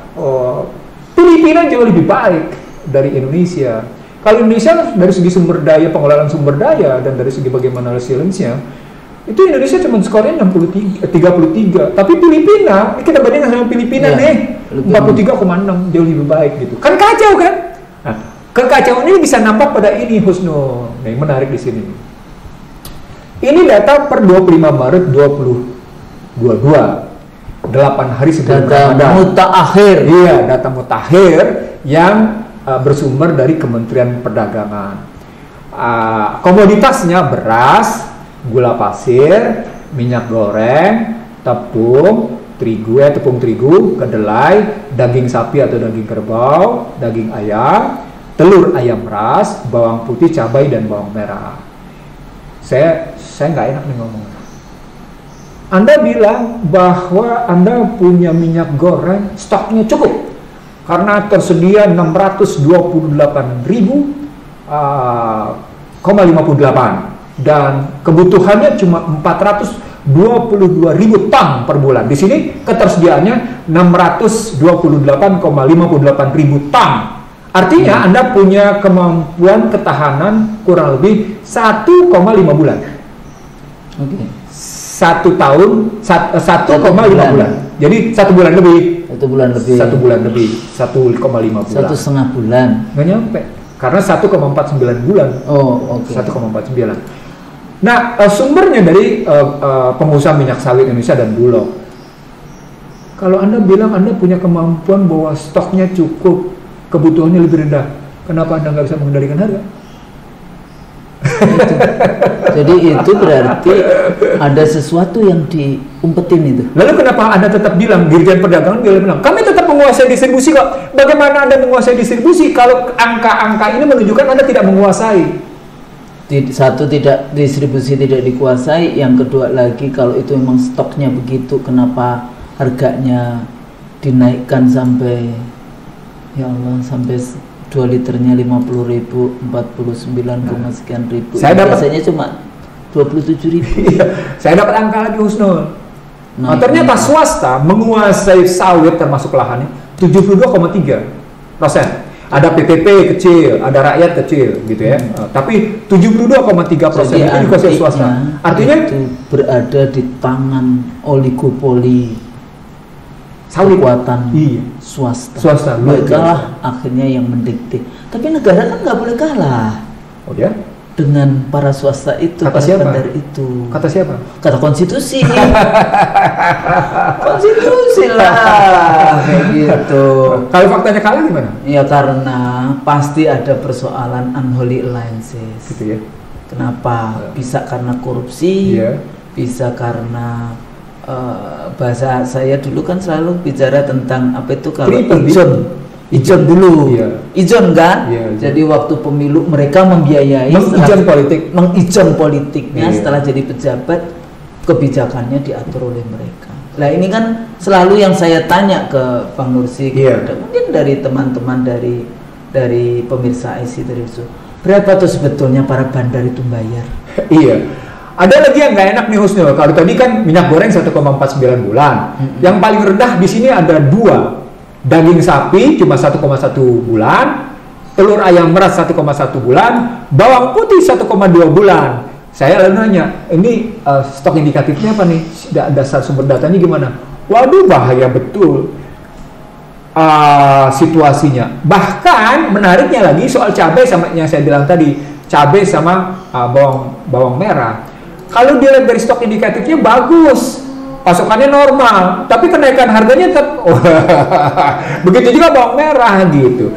Filipina jauh lebih baik dari Indonesia. Kalau Indonesia dari segi sumber daya, pengelolaan sumber daya, dan dari segi bagaimana resilience-nya, itu Indonesia cuma skornya 33, tapi Filipina, ini kita bandingkan sama Filipina nih, 43,6, jauh lebih baik gitu. Kan kacau kan? Nah, kekacauan ini bisa nampak pada ini, Husnul. Nah, yang menarik di sini. Ini data per 25 Maret 2022, 8 hari sebelum Ramadan. Data mutakhir. Iya, data mutakhir yang bersumber dari Kementerian Perdagangan. Komoditasnya beras, gula pasir, minyak goreng, tepung terigu, kedelai, daging sapi atau daging kerbau, daging ayam, telur ayam ras, bawang putih, cabai, dan bawang merah. Saya nggak enak nih ngomong. Anda bilang bahwa Anda punya minyak goreng, stoknya cukup karena tersedia 628.058 dan kebutuhannya cuma 422.000 ton per bulan. Di sini ketersediaannya 628,58.000 ton. Artinya Anda punya kemampuan ketahanan kurang lebih 1,5 bulan. Oke. 1 tahun 1,5 bulan. Jadi 1 bulan lebih. 1 bulan lebih. 1 bulan lebih. 1,5 bulan. 1,5 bulan. Nggak nyampe. Karena 1,49 bulan. Oh, oke. 1,49. Nah, sumbernya dari pengusaha minyak sawit Indonesia dan Bulog. Kalau Anda bilang Anda punya kemampuan bahwa stoknya cukup, kebutuhannya lebih rendah, kenapa Anda nggak bisa mengendalikan harga? Itu. Jadi itu berarti ada sesuatu yang diumpetin itu. Lalu kenapa Anda tetap bilang, Dirjen Perdagangan bilang, kami tetap menguasai distribusi kok. Bagaimana Anda menguasai distribusi kalau angka-angka ini menunjukkan Anda tidak menguasai? Satu, tidak distribusi tidak dikuasai, yang kedua lagi kalau itu memang stoknya begitu, kenapa harganya dinaikkan sampai ya Allah sampai 2 liternya 50.000, 49, sekian ribu. Saya biasanya cuma 27.000. Saya dapat angka lagi, Husnul. Nah, ternyata swasta menguasai sawit termasuk lahannya 72,3%. Ada PPP kecil, ada rakyat kecil, gitu ya. Tapi 72,3% itu dikuasai swasta. Artinya itu berada di tangan oligopoli sawit kekuatan swasta. Mereka lah akhirnya yang mendikte. Tapi negara kan nggak boleh kalah. Oh ya? Dengan para swasta itu, kata para siapa? bandar itu. Kata siapa? Kata konstitusi. Konstitusi lah, kayak gitu. Kalau faktanya kalah gimana? Ya karena pasti ada persoalan unholy alliances. Gitu ya. Kenapa? Bisa karena korupsi, bisa karena bahasa saya dulu kan selalu bicara tentang apa itu kalau ijon dulu, ijon kan. Jadi waktu pemilu mereka membiayai, mengijon politiknya. Setelah jadi pejabat, kebijakannya diatur oleh mereka. Nah ini kan selalu yang saya tanya ke Bang Nursi, mungkin dari teman-teman dari pemirsa IC dari itu, berapa tuh sebetulnya para bandar itu bayar? Iya, ada lagi yang nggak enak nih Husnul. Kalau tadi kan minyak goreng 1,49 bulan. Yang paling rendah di sini ada 2. Daging sapi cuma 1,1 bulan, telur ayam meras 1,1 bulan, bawang putih 1,2 bulan. Saya lalu nanya, ini stok indikatifnya apa nih? Dasar sumber datanya gimana? Waduh, bahaya betul situasinya. Bahkan menariknya lagi soal cabai sama yang saya bilang tadi, cabai sama bawang merah. Kalau dilihat dari stok indikatifnya bagus, pasokannya normal, tapi kenaikan harganya tetap begitu juga bawang merah gitu.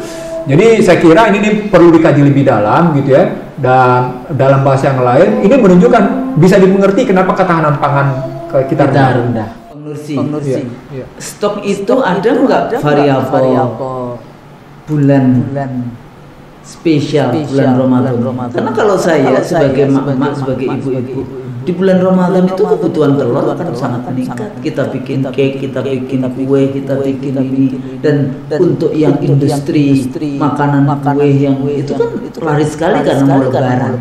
Jadi saya kira ini perlu dikaji lebih dalam gitu ya. Dan dalam bahasa yang lain, ini menunjukkan bisa dimengerti kenapa ketahanan pangan kita rendah. Pengurusi. Ya. Stok itu ada nggak variabel bulan spesial bulan Ramadan? Karena kalau saya sebagai mak sebagai ibu-ibu di bulan Ramadan itu kebutuhan telur kan sangat meningkat. Kita bikin cake, kita bikin kue, kita bikin ini, dan untuk yang industri makanan kue yang itu kan laris sekali karena mau lebaran.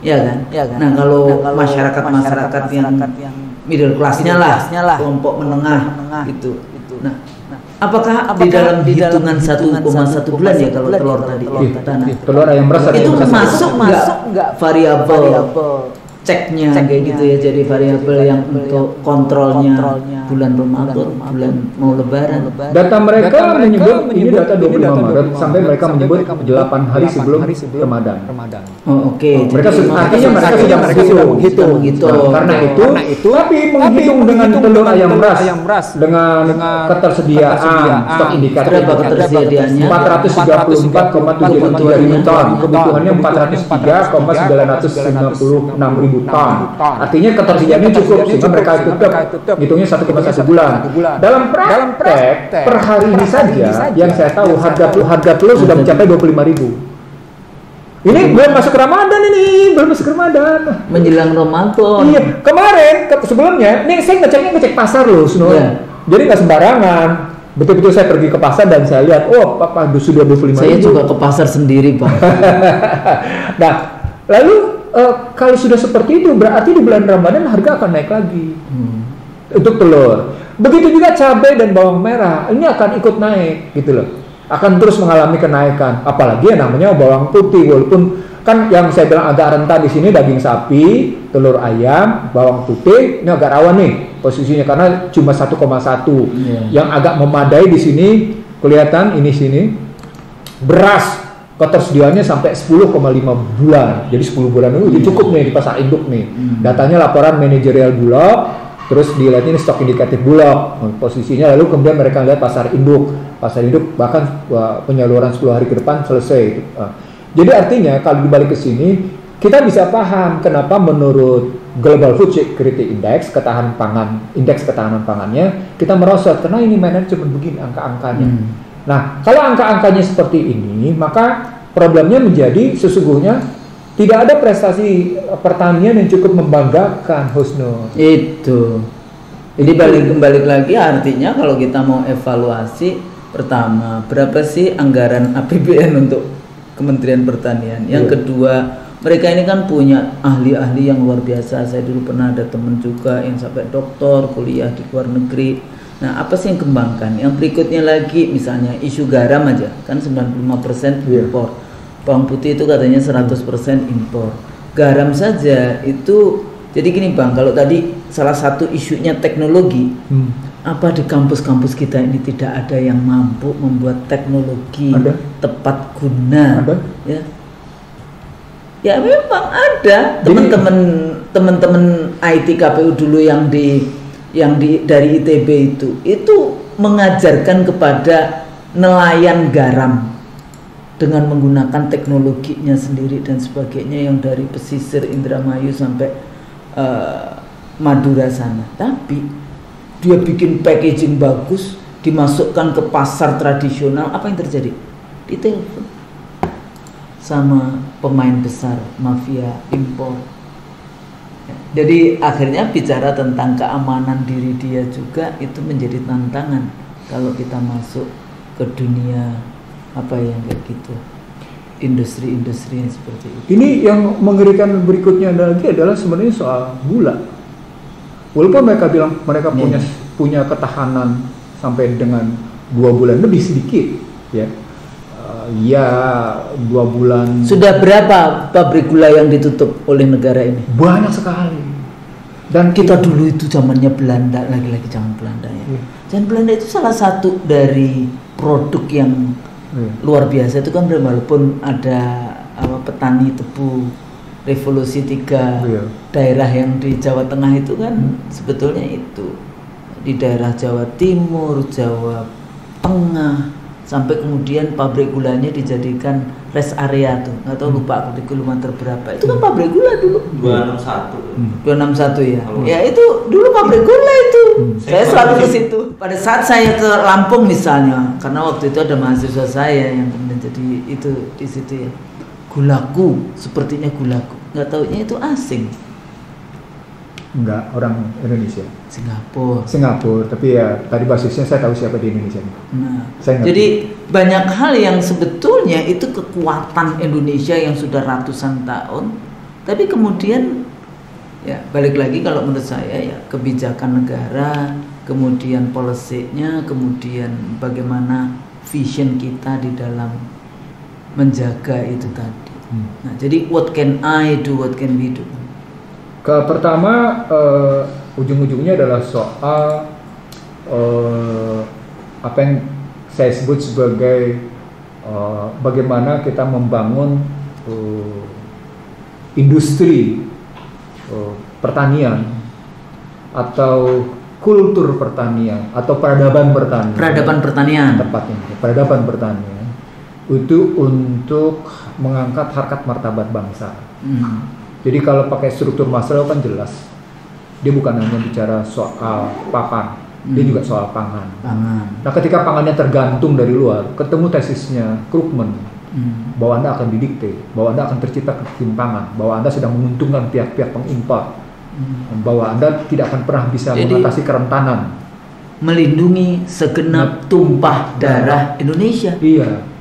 Ya kan? Nah, kalau masyarakat yang middle class-nya lah, kelompok menengah gitu. Nah, apakah di dalam hitungan 1,1 bulan ya kalau telur tadi? Telur ayam meras itu masuk nggak variabel ceknya kayak gitu ya, jadi variabel yang untuk kontrolnya bulan Ramadan, bulan mau lebaran. Data mereka menyebut ini data 25 Maret sampai mereka menyebut 8 hari sebelum Ramadan. Oh, oke. Mereka artinya mereka sudah menghitung gitu. Karena itu tapi menghitung dengan telur ayam meras dengan ketersediaan stok indikatif berapa ketersediaannya? 434,73 ribu ton. Kebutuhannya 403,956 ribu ton. Artinya ketersediaannya cukup sehingga mereka tetap hitungnya 1,1 bulan. Dalam praktek per hari ini saja yang saya tahu harga telur sudah mencapai 25.000. Ini belum masuk Ramadan belum masuk Ramadan. Menjelang Ramadan. Iya, kemarin sebelumnya, nih saya ngecek pasar loh, Jadi nggak sembarangan. Betul-betul saya pergi ke pasar dan saya lihat, oh, Papa sudah 25.000. Saya juga ke pasar sendiri, Bang. Nah, lalu kalau sudah seperti itu berarti di bulan Ramadan harga akan naik lagi untuk telur. Begitu juga cabai dan bawang merah, ini akan ikut naik gitu loh. Akan terus mengalami kenaikan. Apalagi yang namanya bawang putih, walaupun kan yang saya bilang agak rentan di sini daging sapi, telur ayam, bawang putih ini agak rawan nih posisinya karena cuma 1,1. Yang agak memadai di sini kelihatan ini sini beras ketersediaannya sampai 10,5 bulan. Jadi 10 bulan itu cukup nih di pasar induk nih. Datanya laporan manajerial Bulog, terus dilihat ini stok indikatif Bulog posisinya, lalu kemudian mereka lihat pasar induk bahkan penyaluran 10 hari ke depan selesai. Jadi artinya kalau dibalik ke sini kita bisa paham kenapa menurut Global Food Security Index indeks ketahanan pangannya kita merosot karena ini mainan cuma begini angka-angkanya. Nah, kalau angka-angkanya seperti ini, maka problemnya menjadi sesungguhnya tidak ada prestasi pertanian yang cukup membanggakan, Husnul. Itu. Jadi balik lagi artinya kalau kita mau evaluasi, pertama, berapa sih anggaran APBN untuk Kementerian Pertanian? Yang kedua, mereka ini kan punya ahli-ahli yang luar biasa. Saya dulu pernah ada teman juga yang sampai doktor, kuliah di luar negeri. Nah, apa sih yang kembangkan? Yang berikutnya lagi misalnya isu garam aja, kan 95% impor. Bawang putih itu katanya 100% impor. Garam saja itu, jadi gini Bang, kalau tadi salah satu isunya teknologi, apa di kampus-kampus kita ini tidak ada yang mampu membuat teknologi tepat guna? Ya memang ada. Teman-teman IT KPU dulu yang dari ITB itu mengajarkan kepada nelayan garam dengan menggunakan teknologinya sendiri dan sebagainya yang dari pesisir Indramayu sampai Madura sana. Tapi dia bikin packaging bagus, dimasukkan ke pasar tradisional, apa yang terjadi? Ditelepon sama pemain besar mafia impor. Jadi akhirnya bicara tentang keamanan diri dia juga itu menjadi tantangan kalau kita masuk ke dunia apa yang kayak gitu. industri-industri yang seperti itu. Ini yang mengerikan berikutnya lagi adalah sebenarnya soal gula. Walaupun mereka bilang mereka punya ketahanan sampai dengan 2 bulan lebih sedikit, ya. Ya 2 bulan. Sudah berapa pabrik gula yang ditutup oleh negara ini? Banyak sekali. Dan kita dulu itu zamannya Belanda, lagi-lagi zaman Belanda ya. Zaman Belanda itu salah satu dari produk yang luar biasa itu kan, walaupun ada petani tebu revolusi 3 daerah yang di Jawa Tengah itu kan sebetulnya itu di daerah Jawa Timur, Jawa Tengah, sampai kemudian pabrik gulanya dijadikan rest area tuh, nggak tahu lupa aku di kilometer berapa, itu kan pabrik gula dulu 261 ya. Ya itu dulu pabrik gula itu. Saya selalu ke situ. Pada saat saya ke Lampung misalnya, karena waktu itu ada mahasiswa saya yang kemudian jadi itu di situ ya. Gulaku, sepertinya gulaku. Nggak taunya itu asing. Enggak, orang Indonesia. Singapura, tapi ya tadi basisnya saya tahu siapa di Indonesia. Nah, jadi banyak hal yang sebetulnya itu kekuatan Indonesia yang sudah ratusan tahun, tapi kemudian ya balik lagi kalau menurut saya ya kebijakan negara, kemudian policy-nya, kemudian bagaimana vision kita di dalam menjaga itu tadi. Nah, jadi what can I do, what can we do? Pertama, ujung-ujungnya adalah soal apa yang saya sebut sebagai bagaimana kita membangun industri pertanian atau kultur pertanian atau peradaban pertanian tepatnya, peradaban pertanian itu untuk mengangkat harkat martabat bangsa. Jadi kalau pakai struktur Maslow kan jelas, dia bukan hanya bicara soal papan, dia juga soal pangan. Nah, ketika pangannya tergantung dari luar, ketemu tesisnya Krugman, bahwa Anda akan didikte, bahwa Anda akan tercipta ketimpangan, bahwa Anda sedang menguntungkan pihak-pihak pengimpor, bahwa Anda tidak akan pernah bisa mengatasi kerentanan. Melindungi segenap tumpah darah Indonesia. Iya.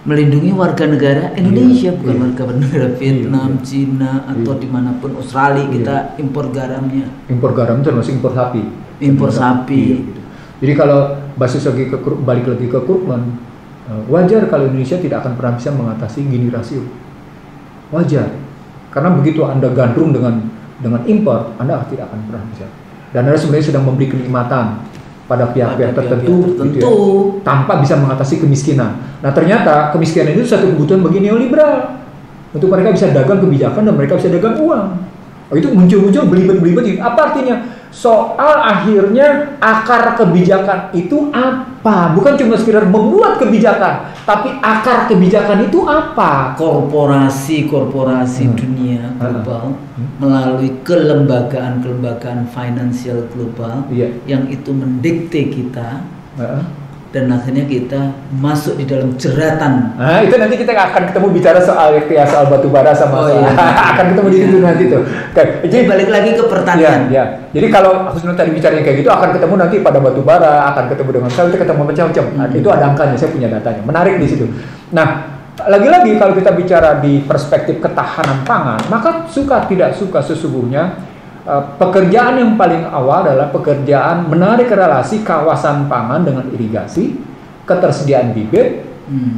Melindungi warga negara Indonesia, bukan warga negara Vietnam, Cina, atau dimanapun, Australia kita impor garamnya. Impor garam termasuk impor sapi. Gitu. Jadi kalau basis balik lagi ke Krugman, wajar kalau Indonesia tidak akan pernah bisa mengatasi Gini rasio. Wajar, karena begitu Anda gandrung dengan impor, Anda tidak akan pernah bisa. Dan Anda sebenarnya sedang memberi kenikmatan pada pihak-pihak tertentu gitu ya, tanpa bisa mengatasi kemiskinan. Nah, ternyata kemiskinan itu satu kebutuhan bagi neoliberal untuk mereka bisa dagang kebijakan dan mereka bisa dagang uang. Itu muncul-muncul belibet-belibet. Apa artinya? Soal akhirnya akar kebijakan itu apa? Bukan cuma sekedar membuat kebijakan, tapi akar kebijakan itu apa? Korporasi dunia global melalui kelembagaan finansial global yang itu mendikte kita. Dan akhirnya kita masuk di dalam jeratan. Nah, itu nanti kita akan ketemu bicara soal batu bara sama akan ketemu di situ nanti tuh. Jadi balik lagi ke pertanian. Jadi kalau Husnul tadi bicaranya kayak gitu, akan ketemu nanti pada batu bara, akan ketemu dengan sawit, ketemu macam-macam. Nah, itu ada angkanya, saya punya datanya. Menarik di situ. Nah, lagi-lagi kalau kita bicara di perspektif ketahanan pangan, maka suka tidak suka sesungguhnya pekerjaan yang paling awal adalah pekerjaan menarik relasi kawasan pangan dengan irigasi, ketersediaan bibit,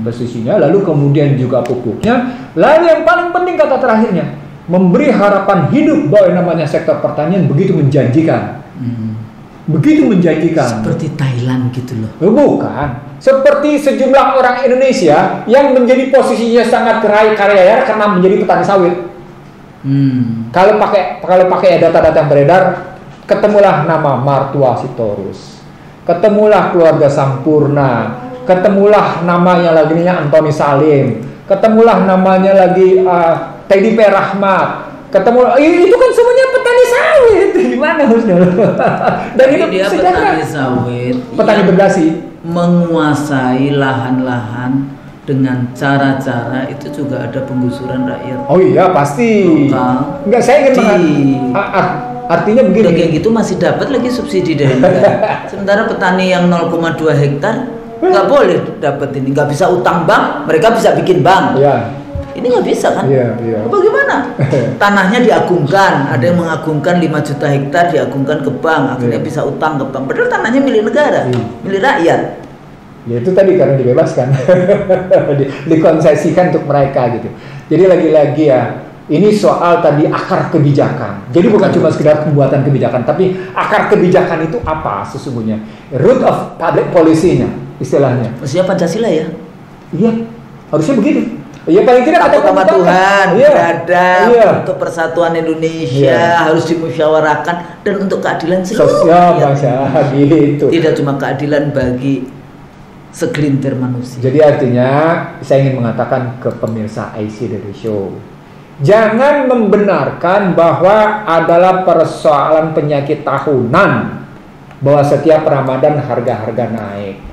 posisinya, lalu kemudian juga pupuknya, lalu yang paling penting kata terakhirnya, memberi harapan hidup bahwa yang namanya sektor pertanian begitu menjanjikan. Begitu menjanjikan. Seperti Thailand gitu loh. Bukan. Seperti sejumlah orang Indonesia yang menjadi posisinya sangat kaya karena menjadi petani sawit. Kalau pakai data-data yang beredar, ketemulah nama Martua Sitorus, ketemulah keluarga Sampurna, ketemulah namanya lagi Antoni Salim, ketemulah namanya lagi Teddy P. Rahmat, ketemu itu kan semuanya petani sawit. Gimana harusnya? Dan itu dia petani sawit, petani berdasi, menguasai lahan-lahan dengan cara-cara itu juga ada penggusuran rakyat. Oh iya pasti. Lokal. Enggak, saya ingin artinya begini. Kayak gitu masih dapat lagi subsidi dari negara. Sementara petani yang 0,2 hektar nggak boleh dapat ini, nggak bisa utang bank, mereka bisa bikin bank. Ya. Ini nggak bisa kan? Iya. Bagaimana? Tanahnya diagungkan, ada yang mengagungkan 5 juta hektar diagungkan ke bank, akhirnya bisa utang ke bank. Padahal tanahnya milik negara, milik rakyat. Ya itu tadi karena dibebaskan, dikonsesikan untuk mereka gitu. Jadi lagi-lagi ya, ini soal tadi akar kebijakan. Jadi bukan cuma sekedar pembuatan kebijakan, tapi akar kebijakan itu apa sesungguhnya? Root of public policy-nya, istilahnya. Maksudnya Pancasila ya? Iya, harusnya begitu. Ya paling tidak takut sama Tuhan, beradab, iya. untuk persatuan Indonesia harus dimusyawarahkan dan untuk keadilan seluruh sosial bangsa gitu. Tidak cuma keadilan bagi segelintir manusia. Jadi artinya saya ingin mengatakan ke pemirsa IC dari show, jangan membenarkan bahwa adalah persoalan penyakit tahunan bahwa setiap Ramadan harga-harga naik.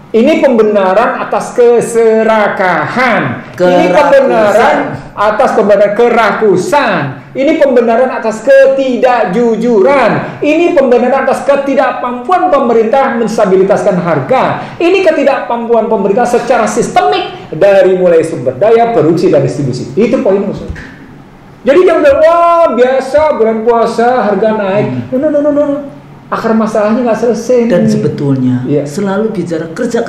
Ini pembenaran atas keserakahan. Ini pembenaran atas kerakusan. Ini pembenaran atas ketidakjujuran. Ini pembenaran atas ketidakmampuan pemerintah menstabilitaskan harga. Ini ketidakmampuan pemerintah secara sistemik dari mulai sumber daya, produksi, dan distribusi. Itu poin maksudnya. Jadi jangan bilang, wah biasa bulan puasa harga naik. No. Akar masalahnya nggak selesai. Dan sebetulnya selalu bicara kerja,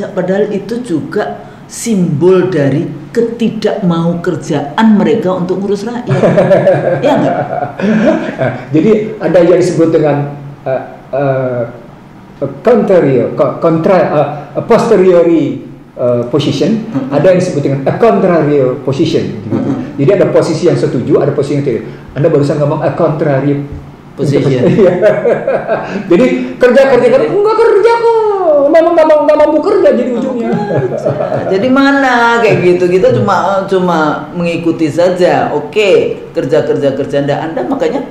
padahal itu juga simbol dari ketidakmau kerjaan mereka untuk ngurus rakyat. Ya nggak? Jadi ada yang disebut dengan posteriori position, ada yang disebut dengan a contrary position. Gitu. Jadi ada posisi yang setuju, ada posisi yang tidak. Anda barusan ngomong a contrary position. Jadi kerja enggak kerja kok, memang nggak mampu kerja jadi ujungnya. Jadi mana kayak gitu, kita cuma mengikuti saja. Oke, kerja Anda makanya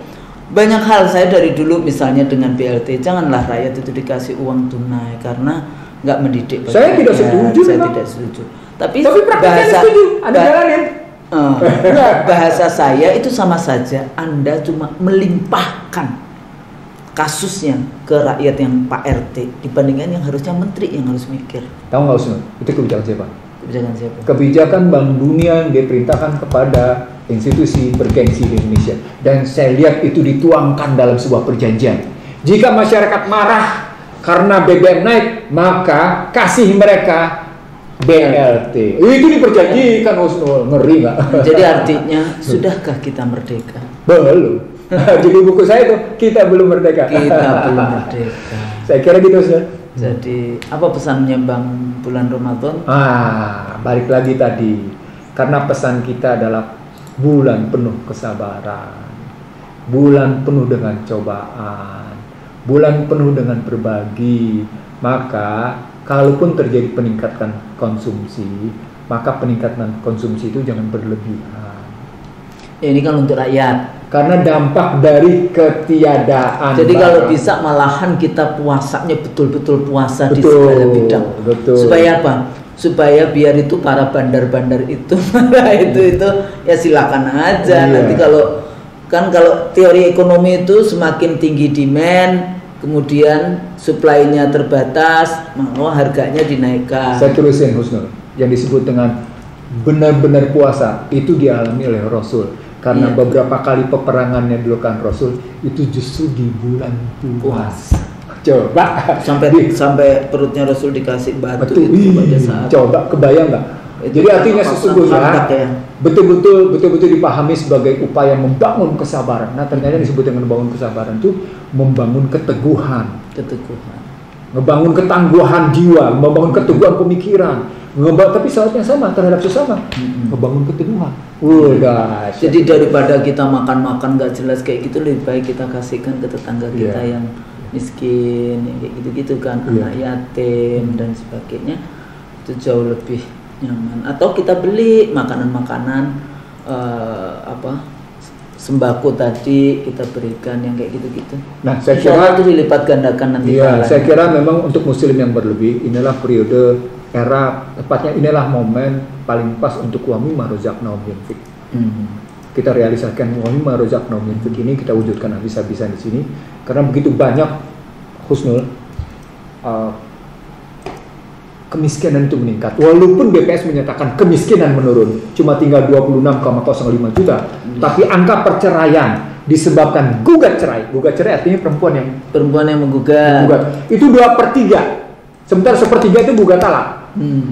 banyak hal saya dari dulu misalnya dengan BLT, janganlah rakyat itu dikasih uang tunai karena nggak mendidik. Saya tidak setuju. Saya tidak setuju. Tapi bahasa setuju. Anda jalanin. Bahasa saya itu sama saja Anda cuma melimpahkan kasusnya ke rakyat yang Pak RT dibandingkan yang harusnya menteri yang harus mikir. Tahu nggak Usman? Itu kebijakan siapa? Kebijakan siapa? Kebijakan Bank Dunia yang diperintahkan kepada institusi bergengsi di Indonesia. Dan saya lihat itu dituangkan dalam sebuah perjanjian. Jika masyarakat marah karena BBM naik, maka kasih mereka BLT. Itu diperjanjikan, Husnul. Ngeri nggak? Jadi artinya sudahkah kita merdeka? Belum. Jadi buku saya itu kita belum merdeka. Kita belum merdeka. Saya kira gitu, Ustaz. Jadi apa pesannya Bang bulan Ramadan? Balik lagi tadi. Karena pesan kita adalah bulan penuh kesabaran, bulan penuh dengan cobaan, bulan penuh dengan berbagi. Maka kalaupun terjadi peningkatan konsumsi, maka peningkatan konsumsi itu jangan berlebihan. Ini kan untuk rakyat. Karena dampak dari ketiadaan. Jadi kalau bisa malahan kita puasanya betul-betul puasa di segala bidang. Betul. Supaya apa? Supaya biar itu para bandar-bandar itu itu ya silakan aja. Nanti kalau teori ekonomi itu semakin tinggi demand, kemudian supply-nya terbatas, maka harganya dinaikkan. Saya terusin Husnul, yang disebut dengan benar-benar puasa itu dialami oleh Rasul. Karena beberapa kali peperangan yang dilakukan Rasul itu justru di bulan puasa. Coba sampai perutnya Rasul dikasih batu itu pada saat. Coba kebayang nggak? Jadi artinya sesungguhnya betul-betul dipahami sebagai upaya membangun kesabaran. Nah ternyata disebut dengan membangun kesabaran itu membangun keteguhan, ngebangun ketangguhan jiwa, membangun keteguhan pemikiran, tapi saatnya sama terhadap sesama, ngebangun keteguhan. Udah. Jadi daripada kita makan nggak jelas kayak gitu, lebih baik kita kasihkan ke tetangga kita yang miskin, yang kayak gitu-gitu kan, anak yatim dan sebagainya, itu jauh lebih nyaman. Atau kita beli makanan-makanan sembako tadi kita berikan yang kayak gitu-gitu. Nah, saya kira itu dilipat gandakan nanti. Iya, saya kira memang untuk muslim yang berlebih inilah periode tepatnya inilah momen paling pas untuk wa mimma razaqnahum yunfiq. Kita realisasikan wa mimma razaqnahum yunfiq ini kita wujudkan habis-habisan di sini karena begitu banyak Husnul kemiskinan itu meningkat. Walaupun BPS menyatakan kemiskinan menurun, cuma tinggal 26,05 juta, tapi angka perceraian disebabkan gugat cerai. Gugat cerai artinya perempuan yang menggugat. Itu 2/3. Sementara 1/3 itu gugat talak.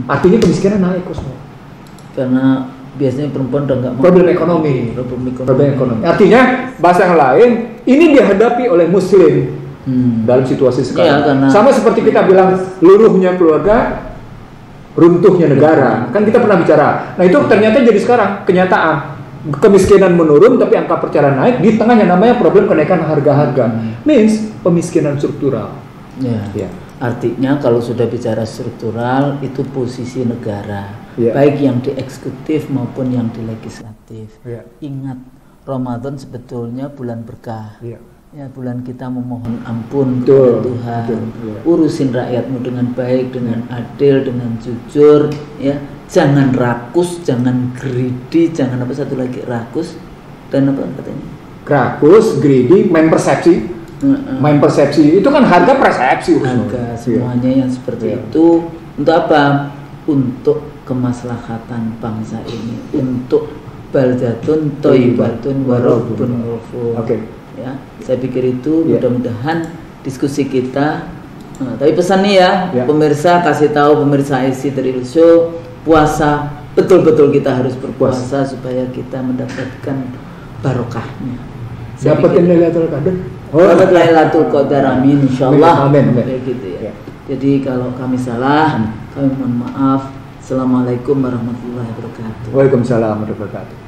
Artinya kemiskinan naik kok semua. Karena biasanya perempuan udah nggak mau problem ekonomi. Artinya bahasa yang lain, ini dihadapi oleh Muslim dalam situasi sekarang. Sama seperti kita bilang luruhnya keluarga, runtuhnya negara. Kan kita pernah bicara. Nah itu ternyata jadi sekarang kenyataan. Kemiskinan menurun tapi angka perceraian naik, di tengahnya namanya problem kenaikan harga-harga. Means pemiskinan struktural. Ya. Artinya kalau sudah bicara struktural itu posisi negara, baik yang di eksekutif maupun yang di legislatif. Ingat, Ramadan sebetulnya bulan berkah. Ya, bulan kita memohon ampun kepada Tuhan. Urusin rakyatmu dengan baik, dengan adil, dengan jujur, ya. Jangan rakus, jangan greedy, jangan apa satu lagi, rakus dan apa katanya? Rakus, greedy, main persepsi. Main persepsi itu kan harga persepsi. Harga semuanya yang seperti itu untuk apa? Untuk kemaslahatan bangsa ini, untuk baldatun thayyibatun wa rabbun ghafur. Ya, saya pikir itu mudah-mudahan diskusi kita. Tapi pesan nih ya, pemirsa, kasih tahu pemirsa IC dari Show, puasa betul-betul kita harus berpuasa supaya kita mendapatkan barokahnya. Dapatin Lailatul Qadar. Dapat Lailatul Qadar, amin insyaallah. Amin. Kayak gitu ya. Jadi kalau kami salah, kami mohon maaf. Assalamualaikum warahmatullahi wabarakatuh. Waalaikumsalam warahmatullahi wabarakatuh.